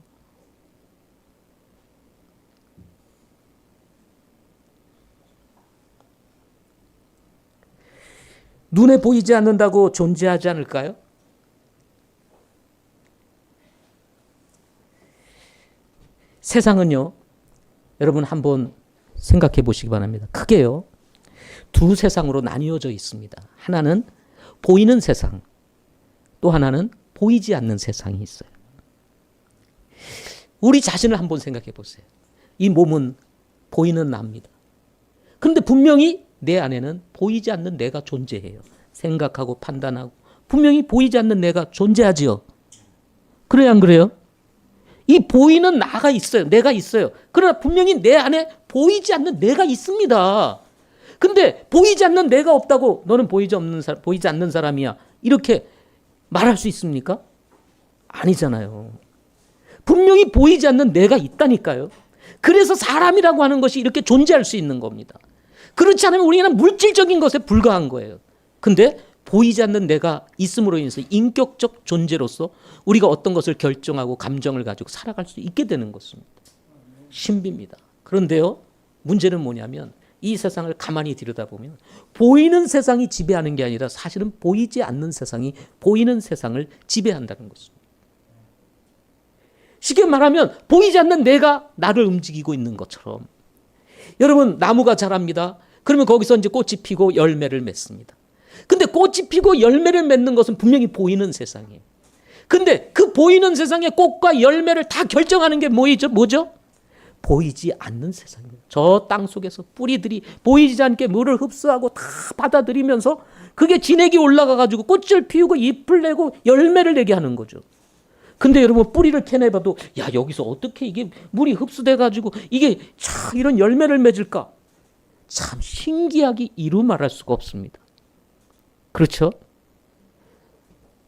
눈에 보이지 않는다고 존재하지 않을까요? 세상은요. 여러분 한번 생각해 보시기 바랍니다. 크게요. 두 세상으로 나뉘어져 있습니다. 하나는 보이는 세상, 또 하나는 보이지 않는 세상이 있어요. 우리 자신을 한번 생각해 보세요. 이 몸은 보이는 나입니다. 그런데 분명히 내 안에는 보이지 않는 내가 존재해요. 생각하고 판단하고 분명히 보이지 않는 내가 존재하지요. 그래요, 안 그래요? 이 보이는 나가 있어요. 내가 있어요. 그러나 분명히 내 안에 보이지 않는 내가 있습니다. 근데 보이지 않는 내가 없다고 너는 보이지 않는 사람이야. 이렇게 말할 수 있습니까? 아니잖아요. 분명히 보이지 않는 내가 있다니까요. 그래서 사람이라고 하는 것이 이렇게 존재할 수 있는 겁니다. 그렇지 않으면 우리는 물질적인 것에 불과한 거예요. 근데 보이지 않는 내가 있음으로 인해서 인격적 존재로서 우리가 어떤 것을 결정하고 감정을 가지고 살아갈 수 있게 되는 것입니다. 신비입니다. 그런데요, 문제는 뭐냐면 이 세상을 가만히 들여다보면 보이는 세상이 지배하는 게 아니라 사실은 보이지 않는 세상이 보이는 세상을 지배한다는 것입니다. 쉽게 말하면 보이지 않는 내가 나를 움직이고 있는 것처럼 여러분 나무가 자랍니다. 그러면 거기서 이제 꽃이 피고 열매를 맺습니다. 근데 꽃이 피고 열매를 맺는 것은 분명히 보이는 세상이에요. 근데 그 보이는 세상의 꽃과 열매를 다 결정하는 게 뭐죠? 보이지 않는 세상이에요. 저 땅 속에서 뿌리들이 보이지 않게 물을 흡수하고 다 받아들이면서 그게 진액이 올라가가지고 꽃을 피우고 잎을 내고 열매를 내게 하는 거죠. 근데 여러분 뿌리를 캐내봐도 야 여기서 어떻게 이게 물이 흡수돼가지고 이게 참 이런 열매를 맺을까? 참 신기하기 이루 말할 수가 없습니다. 그렇죠?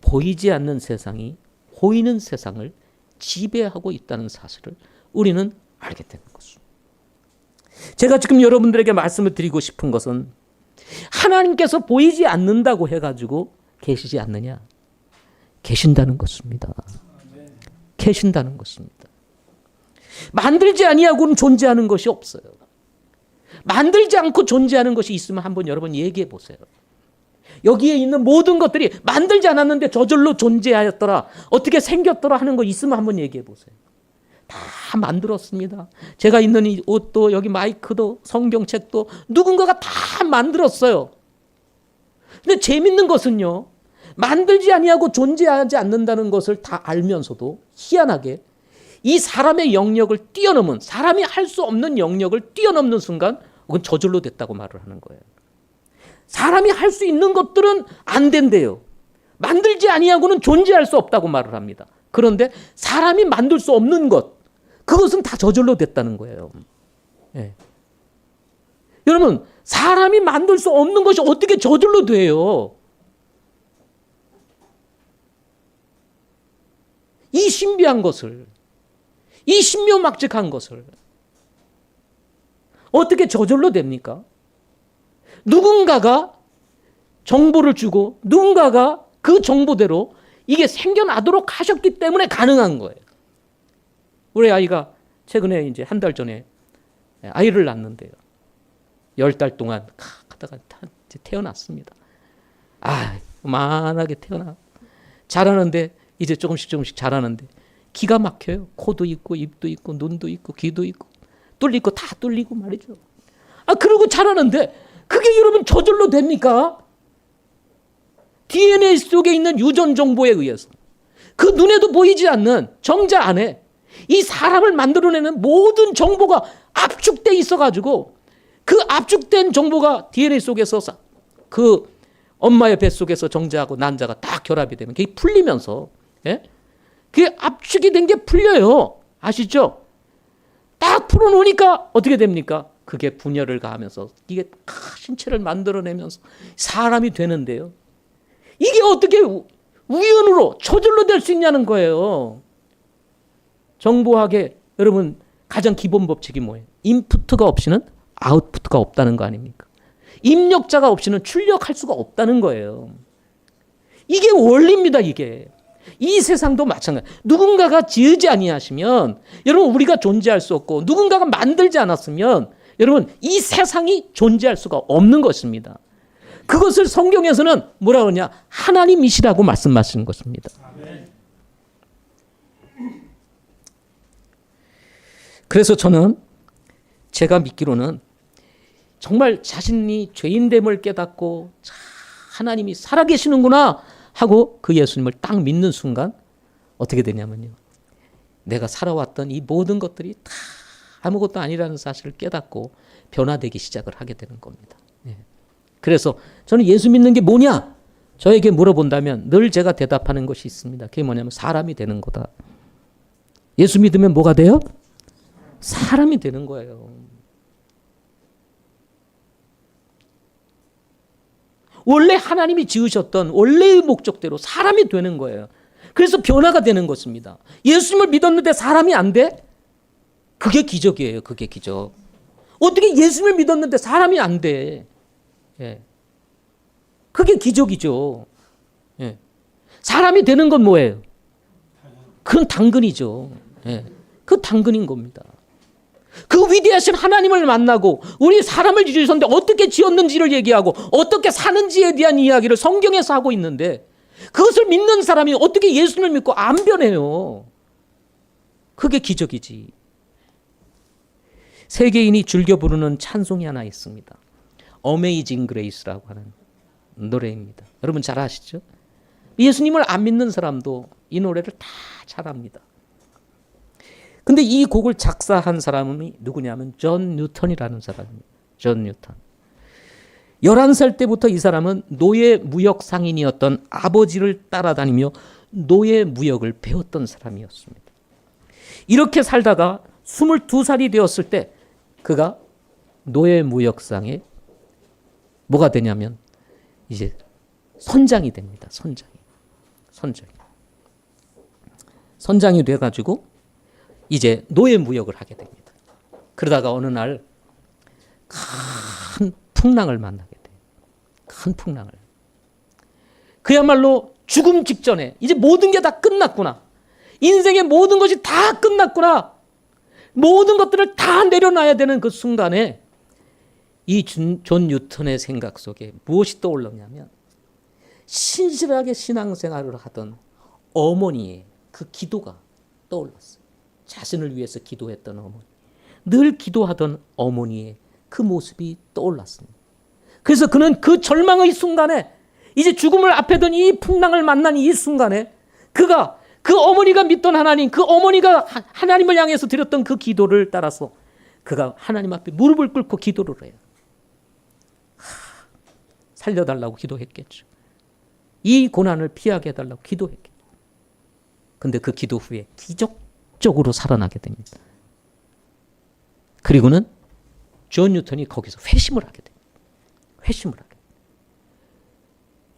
보이지 않는 세상이 보이는 세상을 지배하고 있다는 사실을 우리는 알게 되는 것입니다. 제가 지금 여러분들에게 말씀을 드리고 싶은 것은 하나님께서 보이지 않는다고 해가지고 계시지 않느냐? 계신다는 것입니다. 계신다는 것입니다. 만들지 아니하고는 존재하는 것이 없어요. 만들지 않고 존재하는 것이 있으면 한번 여러분 얘기해 보세요. 여기에 있는 모든 것들이 만들지 않았는데 저절로 존재하였더라. 어떻게 생겼더라 하는 거 있으면 한번 얘기해 보세요. 다 만들었습니다. 제가 있는 이 옷도 여기 마이크도 성경책도 누군가가 다 만들었어요. 근데 재밌는 것은요. 만들지 아니하고 존재하지 않는다는 것을 다 알면서도 희한하게 이 사람의 영역을 뛰어넘은 사람이 할 수 없는 영역을 뛰어넘는 순간 그건 저절로 됐다고 말을 하는 거예요. 사람이 할 수 있는 것들은 안 된대요. 만들지 아니하고는 존재할 수 없다고 말을 합니다. 그런데 사람이 만들 수 없는 것 그것은 다 저절로 됐다는 거예요. 네. 여러분 사람이 만들 수 없는 것이 어떻게 저절로 돼요? 이 신비한 것을 이 신묘막측한 것을 어떻게 저절로 됩니까? 누군가가 정보를 주고 누군가가 그 정보대로 이게 생겨나도록 하셨기 때문에 가능한 거예요. 우리 아이가 최근에 이제 한 달 전에 아이를 낳는데요. 10달 동안 하다가 태어났습니다. 만하게 태어나. 자라는데 이제 조금씩 자라는데 기가 막혀요. 코도 있고 입도 있고 눈도 있고 귀도 있고 뚫리고 다 뚫리고 말이죠. 그러고 자라는데 그게 여러분 저절로 됩니까? DNA 속에 있는 유전 정보에 의해서 그 눈에도 보이지 않는 정자 안에 이 사람을 만들어내는 모든 정보가 압축돼 있어가지고 그 압축된 정보가 DNA 속에서 그 엄마의 뱃속에서 정자하고 난자가 딱 결합이 되면 그게 풀리면서, 예? 그게 압축이 된 게 풀려요. 아시죠? 딱 풀어놓으니까 어떻게 됩니까? 그게 분열을 가하면서 이게 신체를 만들어내면서 사람이 되는데요. 이게 어떻게 우연으로 저절로 될 수 있냐는 거예요. 정보학의 여러분 가장 기본 법칙이 뭐예요? 인풋가 없이는 아웃풋가 없다는 거 아닙니까? 입력자가 없이는 출력할 수가 없다는 거예요. 이게 원리입니다. 이게. 이 세상도 마찬가지. 누군가가 지으지 아니하시면 여러분 우리가 존재할 수 없고 누군가가 만들지 않았으면 여러분 이 세상이 존재할 수가 없는 것입니다. 그것을 성경에서는 뭐라 그러냐? 하나님이시라고 말씀하시는 것입니다. 그래서 저는 제가 믿기로는 정말 자신이 죄인됨을 깨닫고 하나님이 살아계시는구나 하고 그 예수님을 딱 믿는 순간 어떻게 되냐면요. 내가 살아왔던 이 모든 것들이 다 아무것도 아니라는 사실을 깨닫고 변화되기 시작을 하게 되는 겁니다. 그래서 저는 예수 믿는 게 뭐냐? 저에게 물어본다면 늘 제가 대답하는 것이 있습니다. 그게 뭐냐면 사람이 되는 거다. 예수 믿으면 뭐가 돼요? 사람이 되는 거예요. 원래 하나님이 지으셨던 원래의 목적대로 사람이 되는 거예요. 그래서 변화가 되는 것입니다. 예수님을 믿었는데 사람이 안 돼? 그게 기적이에요. 그게 기적. 어떻게 예수님을 믿었는데 사람이 안 돼? 예. 그게 기적이죠. 예. 사람이 되는 건 뭐예요? 그건 당근이죠. 예. 그 당근인 겁니다. 그 위대하신 하나님을 만나고 우리 사람을 지으셨는데 어떻게 지었는지를 얘기하고 어떻게 사는지에 대한 이야기를 성경에서 하고 있는데 그것을 믿는 사람이 어떻게 예수님을 믿고 안 변해요? 그게 기적이지. 세계인이 즐겨 부르는 찬송이 하나 있습니다. Amazing Grace라고 하는 노래입니다. 여러분 잘 아시죠? 예수님을 안 믿는 사람도 이 노래를 다 잘 압니다. 근데 이 곡을 작사한 사람이 누구냐면 존 뉴턴이라는 사람입니다. 존 뉴턴. 11살 때부터 이 사람은 노예 무역 상인이었던 아버지를 따라다니며 노예 무역을 배웠던 사람이었습니다. 이렇게 살다가 22살이 되었을 때 그가 노예 무역상에 뭐가 되냐면 이제 선장이 됩니다. 선장이 돼가지고 이제 노예 무역을 하게 됩니다. 그러다가 어느 날 큰 풍랑을 만나게 돼요. 큰 풍랑을. 그야말로 죽음 직전에 이제 모든 게 다 끝났구나. 인생의 모든 것이 다 끝났구나. 모든 것들을 다 내려놔야 되는 그 순간에 이 존 뉴턴의 생각 속에 무엇이 떠올랐냐면 신실하게 신앙생활을 하던 어머니의 그 기도가 떠올랐어요. 자신을 위해서 기도했던 어머니. 늘 기도하던 어머니의 그 모습이 떠올랐습니다. 그래서 그는 그 절망의 순간에 이제 죽음을 앞에 둔 이 풍랑을 만난 이 순간에 그가 그 어머니가 믿던 하나님, 그 어머니가 하나님을 향해서 드렸던 그 기도를 따라서 그가 하나님 앞에 무릎을 꿇고 기도를 해요. 살려달라고 기도했겠죠. 이 고난을 피하게 해달라고 기도했겠죠. 근데 그 기도 후에 기적적으로 살아나게 됩니다. 그리고는 존 뉴턴이 거기서 회심을 하게 됩니다. 회심을 하게 됩니다.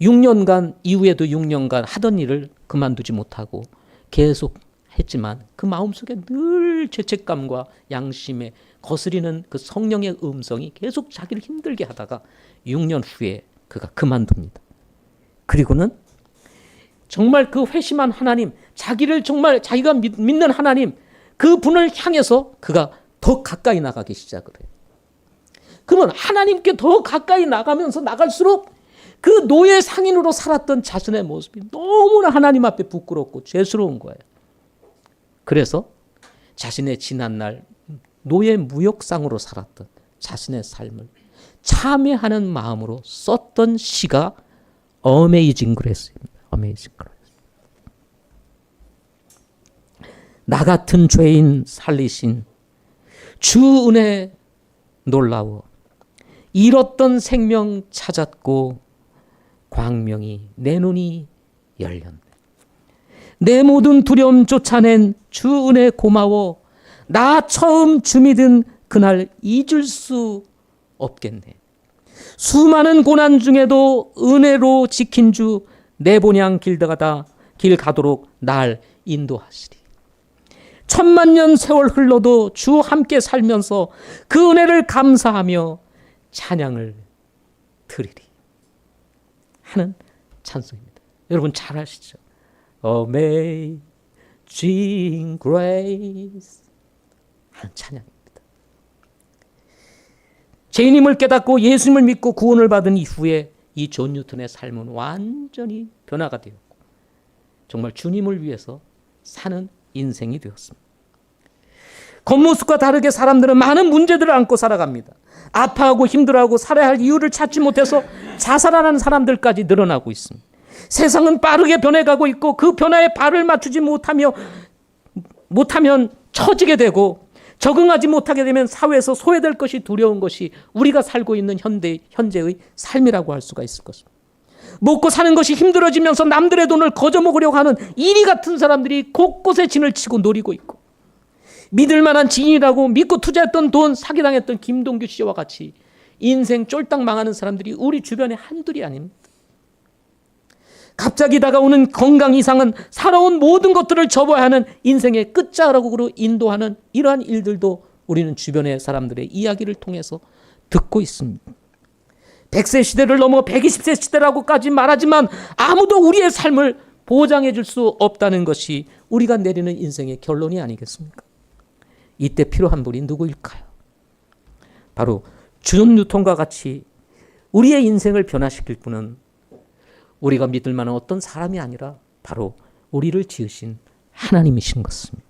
6년간 이후에도 6년간 하던 일을 그만두지 못하고 계속 했지만 그 마음속에 늘 죄책감과 양심에 거스리는 그 성령의 음성이 계속 자기를 힘들게 하다가 6년 후에 그가 그만둡니다. 그리고는 정말 그 회심한 하나님, 자기를 정말 자기가 믿는 하나님, 그 분을 향해서 그가 더 가까이 나가기 시작을 해요. 그러면 하나님께 더 가까이 나가면서 나갈수록 그 노예 상인으로 살았던 자신의 모습이 너무나 하나님 앞에 부끄럽고 죄스러운 거예요. 그래서 자신의 지난날 노예 무역상으로 살았던 자신의 삶을 참회하는 마음으로 썼던 시가 Amazing Grace입니다. Amazing Grace. 나 같은 죄인 살리신 주 은혜 놀라워. 잃었던 생명 찾았고 광명이 내 눈이 열렸네. 내 모든 두려움 쫓아낸 주 은혜 고마워. 나 처음 주 믿은 그날 잊을 수 없겠네. 수많은 고난 중에도 은혜로 지킨 주 내 본향 길 가도록 날 인도하시리. 1000만 세월 흘러도 주 함께 살면서 그 은혜를 감사하며 찬양을 드리리 하는 찬송입니다. 여러분 잘 아시죠? Amazing Grace 하는 찬양입니다. 죄인임을 깨닫고 예수님을 믿고 구원을 받은 이후에 이 존 뉴턴의 삶은 완전히 변화가 되었고 정말 주님을 위해서 사는 인생이 되었습니다. 겉모습과 다르게 사람들은 많은 문제들을 안고 살아갑니다. 아파하고 힘들어하고 살아야 할 이유를 찾지 못해서 자살하는 사람들까지 늘어나고 있습니다. 세상은 빠르게 변해가고 있고 그 변화에 발을 맞추지 못하면 처지게 되고 적응하지 못하게 되면 사회에서 소외될 것이 두려운 것이 우리가 살고 있는 현재의 삶이라고 할 수가 있을 것입니다. 먹고 사는 것이 힘들어지면서 남들의 돈을 거저먹으려고 하는 이리 같은 사람들이 곳곳에 진을 치고 노리고 있고 믿을 만한 지인이라고 믿고 투자했던 돈 사기당했던 김동규 씨와 같이 인생 쫄딱 망하는 사람들이 우리 주변에 한둘이 아닙니다. 갑자기 다가오는 건강 이상은 살아온 모든 것들을 접어야 하는 인생의 끝자락으로 인도하는 이러한 일들도 우리는 주변의 사람들의 이야기를 통해서 듣고 있습니다. 100세 시대를 넘어 120세 시대라고까지 말하지만 아무도 우리의 삶을 보장해 줄 수 없다는 것이 우리가 내리는 인생의 결론이 아니겠습니까? 이때 필요한 분이 누구일까요? 바로 존 뉴턴과 같이 우리의 인생을 변화시킬 분은 우리가 믿을 만한 어떤 사람이 아니라 바로 우리를 지으신 하나님이신 것입니다.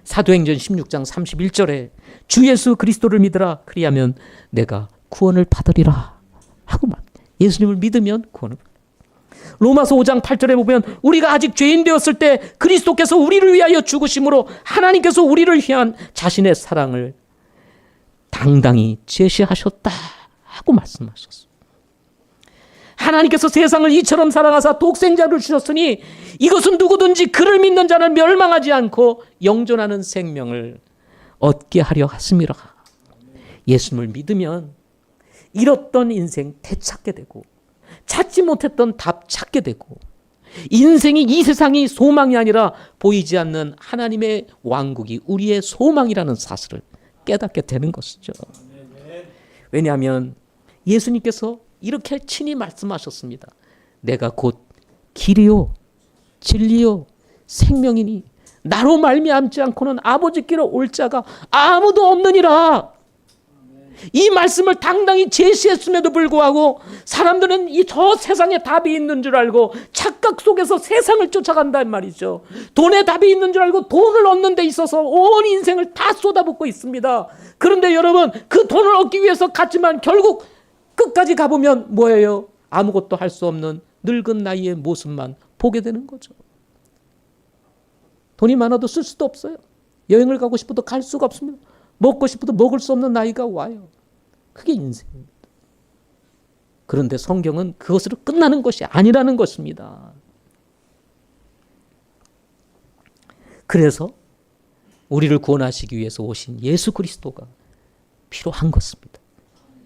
사도행전 16장 31절에 주 예수 그리스도를 믿으라 그리하면 내가 구원을 받으리라 하고 말. 예수님을 믿으면 구원을 받으리라. 로마서 5장 8절에 보면 우리가 아직 죄인 되었을 때 그리스도께서 우리를 위하여 죽으심으로 하나님께서 우리를 위한 자신의 사랑을 당당히 제시하셨다 하고 말씀하셨습니다. 하나님께서 세상을 이처럼 사랑하사 독생자를 주셨으니 이것은 누구든지 그를 믿는 자는 멸망하지 않고 영존하는 생명을 얻게 하려 하심이라. 예수님을 믿으면 잃었던 인생 되찾게 되고 찾지 못했던 답 찾게 되고 인생이 이 세상이 소망이 아니라 보이지 않는 하나님의 왕국이 우리의 소망이라는 사실을 깨닫게 되는 것이죠. 왜냐하면 예수님께서 이렇게 친히 말씀하셨습니다. 내가 곧 길이요 진리요 생명이니 나로 말미암지 않고는 아버지께로 올 자가 아무도 없느니라. 이 말씀을 당당히 제시했음에도 불구하고 사람들은 저 세상에 답이 있는 줄 알고 착각 속에서 세상을 쫓아간단 말이죠. 돈에 답이 있는 줄 알고 돈을 얻는 데 있어서 온 인생을 다 쏟아붓고 있습니다. 그런데 여러분 그 돈을 얻기 위해서 갔지만 결국 끝까지 가보면 뭐예요? 아무것도 할 수 없는 늙은 나이의 모습만 보게 되는 거죠. 돈이 많아도 쓸 수도 없어요. 여행을 가고 싶어도 갈 수가 없습니다. 먹고 싶어도 먹을 수 없는 나이가 와요. 그게 인생입니다. 그런데 성경은 그것으로 끝나는 것이 아니라는 것입니다. 그래서 우리를 구원하시기 위해서 오신 예수 그리스도가 필요한 것입니다.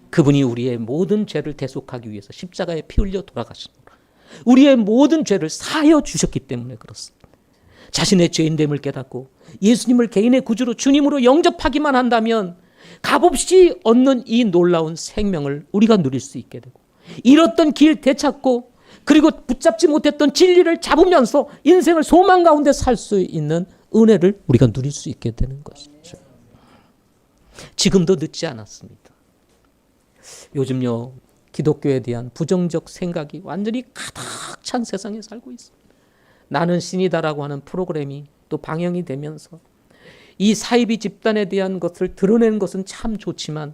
그분이 우리의 모든 죄를 대속하기 위해서 십자가에 피 흘려 돌아가신 거라. 우리의 모든 죄를 사하여 주셨기 때문에 그렇습니다. 자신의 죄인됨을 깨닫고 예수님을 개인의 구주로 주님으로 영접하기만 한다면 값없이 얻는 이 놀라운 생명을 우리가 누릴 수 있게 되고 잃었던 길 되찾고 그리고 붙잡지 못했던 진리를 잡으면서 인생을 소망 가운데 살 수 있는 은혜를 우리가 누릴 수 있게 되는 것이죠. 지금도 늦지 않았습니다. 요즘요 기독교에 대한 부정적 생각이 완전히 가득 찬 세상에 살고 있습니다. 나는 신이다라고 하는 프로그램이 또 방영이 되면서 이 사이비 집단에 대한 것을 드러내는 것은 참 좋지만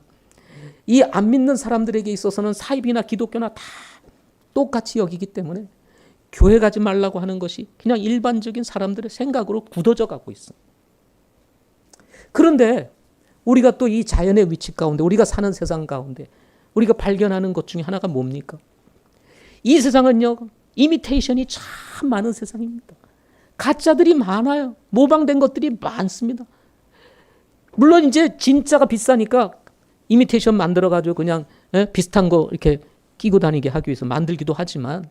이 안 믿는 사람들에게 있어서는 사이비나 기독교나 다 똑같이 여기기 때문에 교회 가지 말라고 하는 것이 그냥 일반적인 사람들의 생각으로 굳어져 가고 있습니다. 그런데 우리가 또 이 자연의 위치 가운데, 우리가 사는 세상 가운데 우리가 발견하는 것 중에 하나가 뭡니까? 이 세상은요, 이미테이션이 참 많은 세상입니다. 가짜들이 많아요. 모방된 것들이 많습니다. 물론 이제 진짜가 비싸니까 이미테이션 만들어가지고 그냥 비슷한 거 이렇게 끼고 다니게 하기 위해서 만들기도 하지만,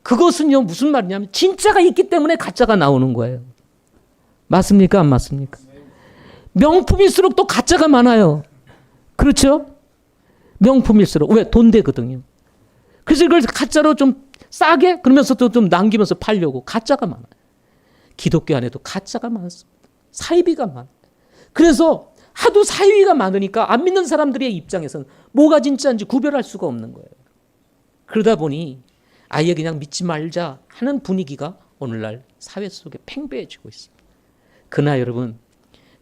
그것은요 무슨 말이냐면 진짜가 있기 때문에 가짜가 나오는 거예요. 맞습니까? 안 맞습니까? 명품일수록 또 가짜가 많아요. 그렇죠? 명품일수록. 왜? 돈 되거든요. 그래서 이걸 가짜로 좀 싸게 그러면서 또 좀 남기면서 팔려고 가짜가 많아요. 기독교 안에도 가짜가 많습니다. 사이비가 많아요. 그래서 하도 사이비가 많으니까 안 믿는 사람들의 입장에서는 뭐가 진짜인지 구별할 수가 없는 거예요. 그러다 보니 아예 그냥 믿지 말자 하는 분위기가 오늘날 사회 속에 팽배해지고 있습니다. 그러나 여러분,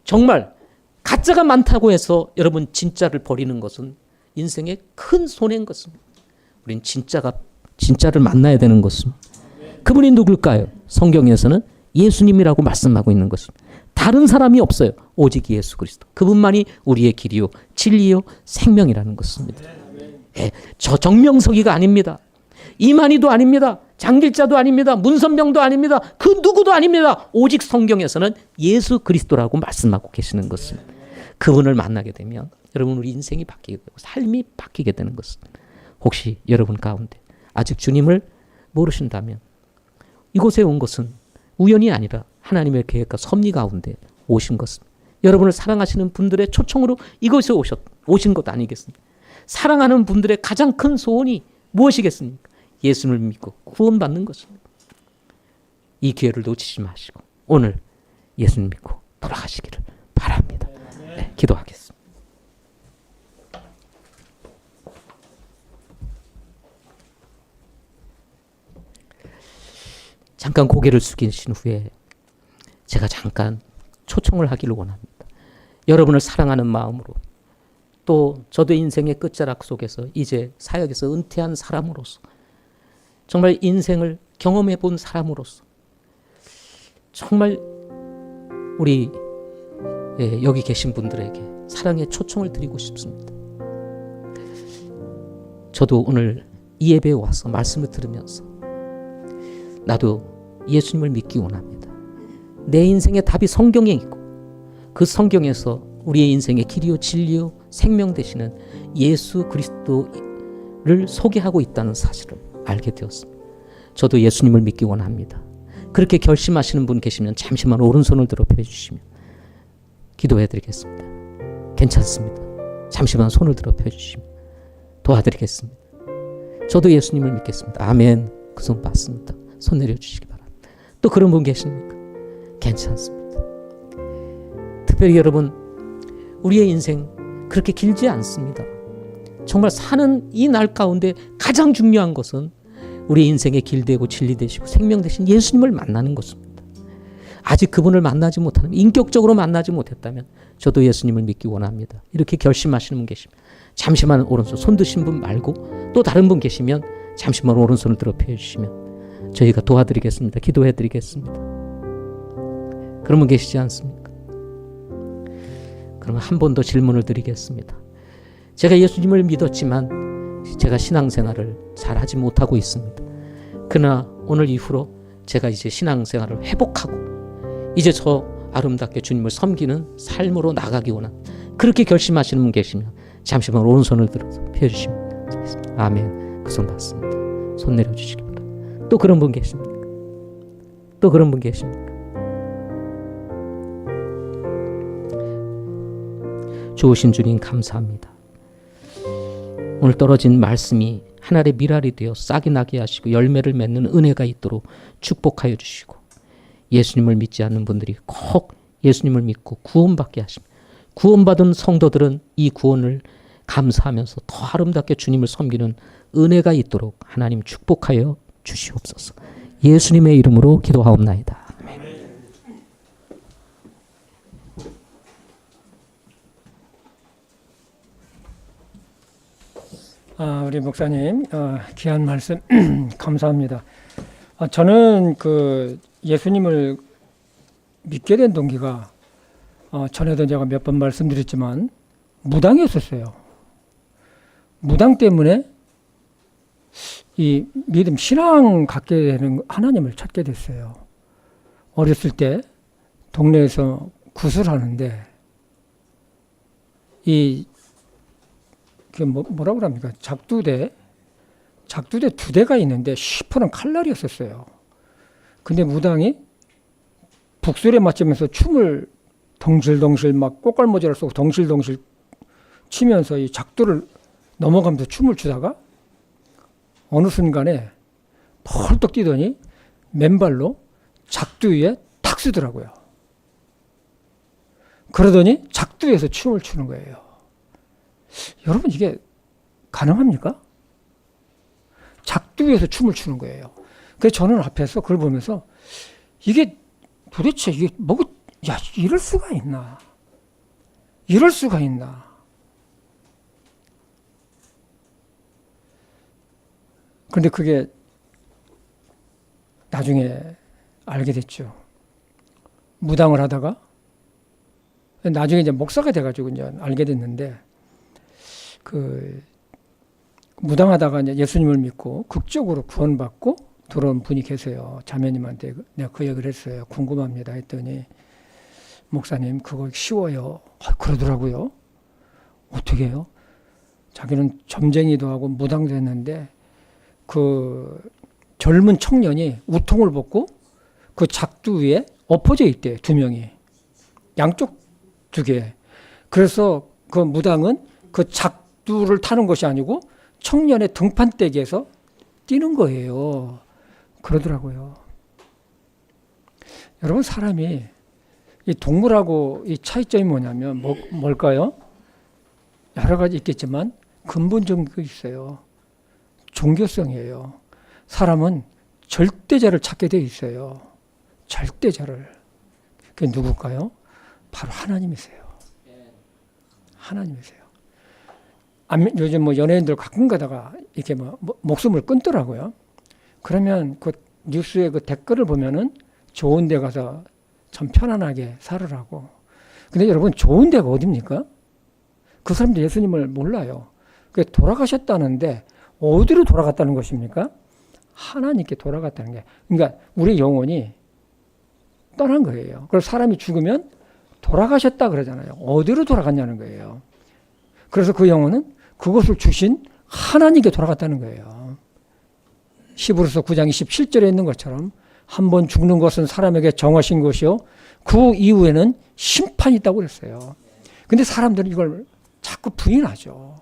정말 가짜가 많다고 해서 여러분 진짜를 버리는 것은 인생의 큰 손해인 것입니다. 우린 진짜를 만나야 되는 것입니다. 그분이 누굴까요? 성경에서는 예수님이라고 말씀하고 있는 것입니다. 다른 사람이 없어요. 오직 예수 그리스도. 그분만이 우리의 길이요 진리요 생명이라는 것입니다. 저 정명석이가 아닙니다. 이만희도 아닙니다. 장길자도 아닙니다. 문선명도 아닙니다. 그 누구도 아닙니다. 오직 성경에서는 예수 그리스도라고 말씀하고 계시는 것입니다. 그분을 만나게 되면 여러분 우리 인생이 바뀌게 되고 삶이 바뀌게 되는 것입니다. 혹시 여러분 가운데 아직 주님을 모르신다면 이곳에 온 것은 우연이 아니라 하나님의 계획과 섭리 가운데 오신 것입니다. 여러분을 사랑하시는 분들의 초청으로 이곳에 오신 것 아니겠습니까? 사랑하는 분들의 가장 큰 소원이 무엇이겠습니까? 예수를 믿고 구원받는 것입니다. 이 기회를 놓치지 마시고 오늘 예수를 믿고 돌아가시기를 바랍니다. 네, 기도하겠습니다. 잠깐 고개를 숙이신 후에 제가 잠깐 초청을 하기를 원합니다. 여러분을 사랑하는 마음으로, 또 저도 인생의 끝자락 속에서 이제 사역에서 은퇴한 사람으로서, 정말 인생을 경험해 본 사람으로서 정말 우리 여기 계신 분들에게 사랑의 초청을 드리고 싶습니다. 저도 오늘 이 예배에 와서 말씀을 들으면서 나도 예수님을 믿기 원합니다. 내 인생의 답이 성경에 있고 그 성경에서 우리의 인생의 길이요 진리요 생명 되시는 예수 그리스도를 소개하고 있다는 사실을 알게 되었습니다. 저도 예수님을 믿기 원합니다. 그렇게 결심하시는 분 계시면 잠시만 오른손을 들어 펴주시면 기도해 드리겠습니다. 괜찮습니다. 잠시만 손을 들어 펴주시면 도와드리겠습니다. 저도 예수님을 믿겠습니다. 아멘. 그 손 맞습니다. 손 내려주시기 바랍니다. 또 그런 분 계십니까? 괜찮습니다. 특별히 여러분, 우리의 인생 그렇게 길지 않습니다. 정말 사는 이 날 가운데 가장 중요한 것은 우리 인생의 길 되고 진리 되시고 생명 되신 예수님을 만나는 것입니다. 아직 그분을 만나지 못하면, 인격적으로 만나지 못했다면 저도 예수님을 믿기 원합니다. 이렇게 결심하시는 분 계시면 잠시만 오른손, 손 드신 분 말고 또 다른 분 계시면 잠시만 오른손을 들어 펴주시면 저희가 도와드리겠습니다. 기도해 드리겠습니다. 그런 분 계시지 않습니까? 그러면 한 번 더 질문을 드리겠습니다. 제가 예수님을 믿었지만 제가 신앙생활을 잘하지 못하고 있습니다. 그러나 오늘 이후로 제가 이제 신앙생활을 회복하고 이제 저 아름답게 주님을 섬기는 삶으로 나가기 원합니다. 그렇게 결심하시는 분 계시면 잠시만 오른손을 들어서 펴주시면 되겠습니다. 아멘. 그 손 받습니다. 손 내려주시기 바랍니다. 또 그런 분 계십니까? 또 그런 분 계십니까? 좋으신 주님 감사합니다. 오늘 떨어진 말씀이 하늘의 미랄이 되어 싹이 나게 하시고 열매를 맺는 은혜가 있도록 축복하여 주시고 예수님을 믿지 않는 분들이 꼭 예수님을 믿고 구원받게 하십니다. 구원받은 성도들은 이 구원을 감사하면서 더 아름답게 주님을 섬기는 은혜가 있도록 하나님 축복하여 주시옵소서. 예수님의 이름으로 기도하옵나이다. 아멘. 우리 목사님 귀한 말씀 감사합니다. 저는 그 예수님을 믿게 된 동기가 전에도 제가 몇 번 말씀드렸지만 무당이었었어요. 무당 때문에 이 믿음 신앙 갖게 되는 하나님을 찾게 됐어요. 어렸을 때 동네에서 구슬하는데 뭐라고 합니까? 작두대 2대가 있는데 시퍼런 칼날이었었어요. 근데 무당이 북소리에 맞추면서 춤을 덩실덩실 막 꽃갈모지를 쏘고 덩실덩실 치면서 이 작두를 넘어가면서 춤을 추다가 어느 순간에 펄떡 뛰더니 맨발로 작두 위에 탁 쓰더라고요. 그러더니 작두 위에서 춤을 추는 거예요. 여러분 이게 가능합니까? 작두 위에서 춤을 추는 거예요. 그래서 저는 앞에서 그걸 보면서 이게 도대체 이게 이럴 수가 있나? 이럴 수가 있나? 그런데 그게 나중에 알게 됐죠. 무당을 하다가 나중에 이제 목사가 돼가지고 이제 알게 됐는데 무당하다가 이제 예수님을 믿고 극적으로 구원받고 들어온 분이 계세요. 자매님한테 내가 그 얘기를 했어요. 궁금합니다 했더니 목사님 그거 쉬워요. 그러더라고요. 어떻게 해요? 자기는 점쟁이도 하고 무당도 했는데 그 젊은 청년이 우통을 벗고 그 작두 위에 엎어져 있대요. 2명이. 양쪽 2개. 그래서 그 무당은 그 작두를 타는 것이 아니고 청년의 등판대기에서 뛰는 거예요. 그러더라고요. 여러분 사람이 이 동물하고 이 차이점이 뭐냐면 뭘까요? 여러 가지 있겠지만 근본적인 게 있어요. 종교성이에요. 사람은 절대자를 찾게 돼 있어요. 절대자를. 그게 누굴까요? 바로 하나님이세요. 하나님이세요. 요즘 연예인들 가끔 가다가 이렇게 목숨을 끊더라고요. 그러면 그 뉴스에 그 댓글을 보면은 좋은 데 가서 참 편안하게 살으라고. 근데 여러분 좋은 데가 어딥니까? 그 사람들 예수님을 몰라요. 그 돌아가셨다는데 어디로 돌아갔다는 것입니까? 하나님께 돌아갔다는 게. 그러니까 우리 영혼이 떠난 거예요. 그래서 사람이 죽으면 돌아가셨다 그러잖아요. 어디로 돌아갔냐는 거예요. 그래서 그 영혼은 그것을 주신 하나님께 돌아갔다는 거예요. 히브리서 9장 27절에 있는 것처럼 한 번 죽는 것은 사람에게 정하신 것이요. 그 이후에는 심판이 있다고 그랬어요. 근데 사람들은 이걸 자꾸 부인하죠.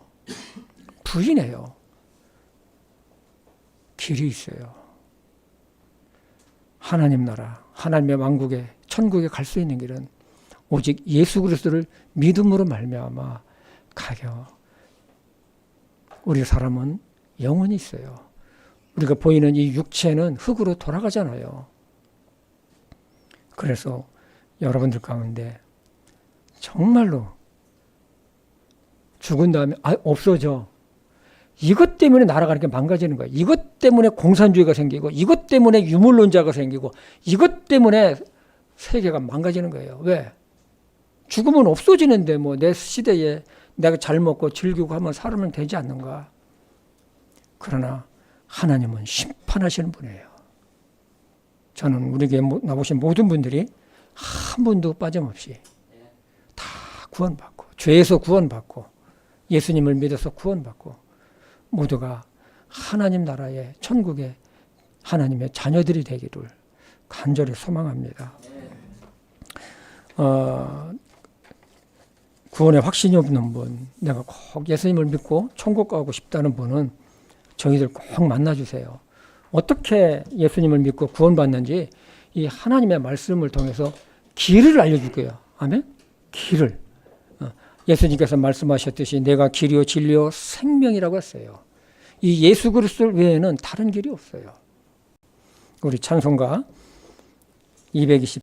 부인해요. 길이 있어요. 하나님 나라, 하나님의 왕국에 천국에 갈 수 있는 길은 오직 예수 그리스도를 믿음으로 말미암아 가요. 우리 사람은 영혼이 있어요. 우리가 보이는 이 육체는 흙으로 돌아가잖아요. 그래서 여러분들 가운데 정말로 죽은 다음에 없어져. 이것 때문에 나라가 이렇게 망가지는 거예요. 이것 때문에 공산주의가 생기고 이것 때문에 유물론자가 생기고 이것 때문에 세계가 망가지는 거예요. 왜? 죽으면 없어지는데 내 시대에 내가 잘 먹고 즐기고 하면 살면 되지 않는가. 그러나 하나님은 심판하시는 분이에요. 저는 우리에게 나오신 모든 분들이 한 분도 빠짐없이 다 구원받고 죄에서 구원받고 예수님을 믿어서 구원받고 모두가 하나님 나라의 천국의 하나님의 자녀들이 되기를 간절히 소망합니다. 구원에 확신이 없는 분, 내가 꼭 예수님을 믿고 천국 가고 싶다는 분은 저희들 꼭 만나주세요. 어떻게 예수님을 믿고 구원받는지 이 하나님의 말씀을 통해서 길을 알려줄 거예요. 아멘? 길을. 예수님께서 말씀하셨듯이 내가 길이요 진리요 생명이라고 했어요. 이 예수 그리스도 외에는 다른 길이 없어요. 우리 찬송가 220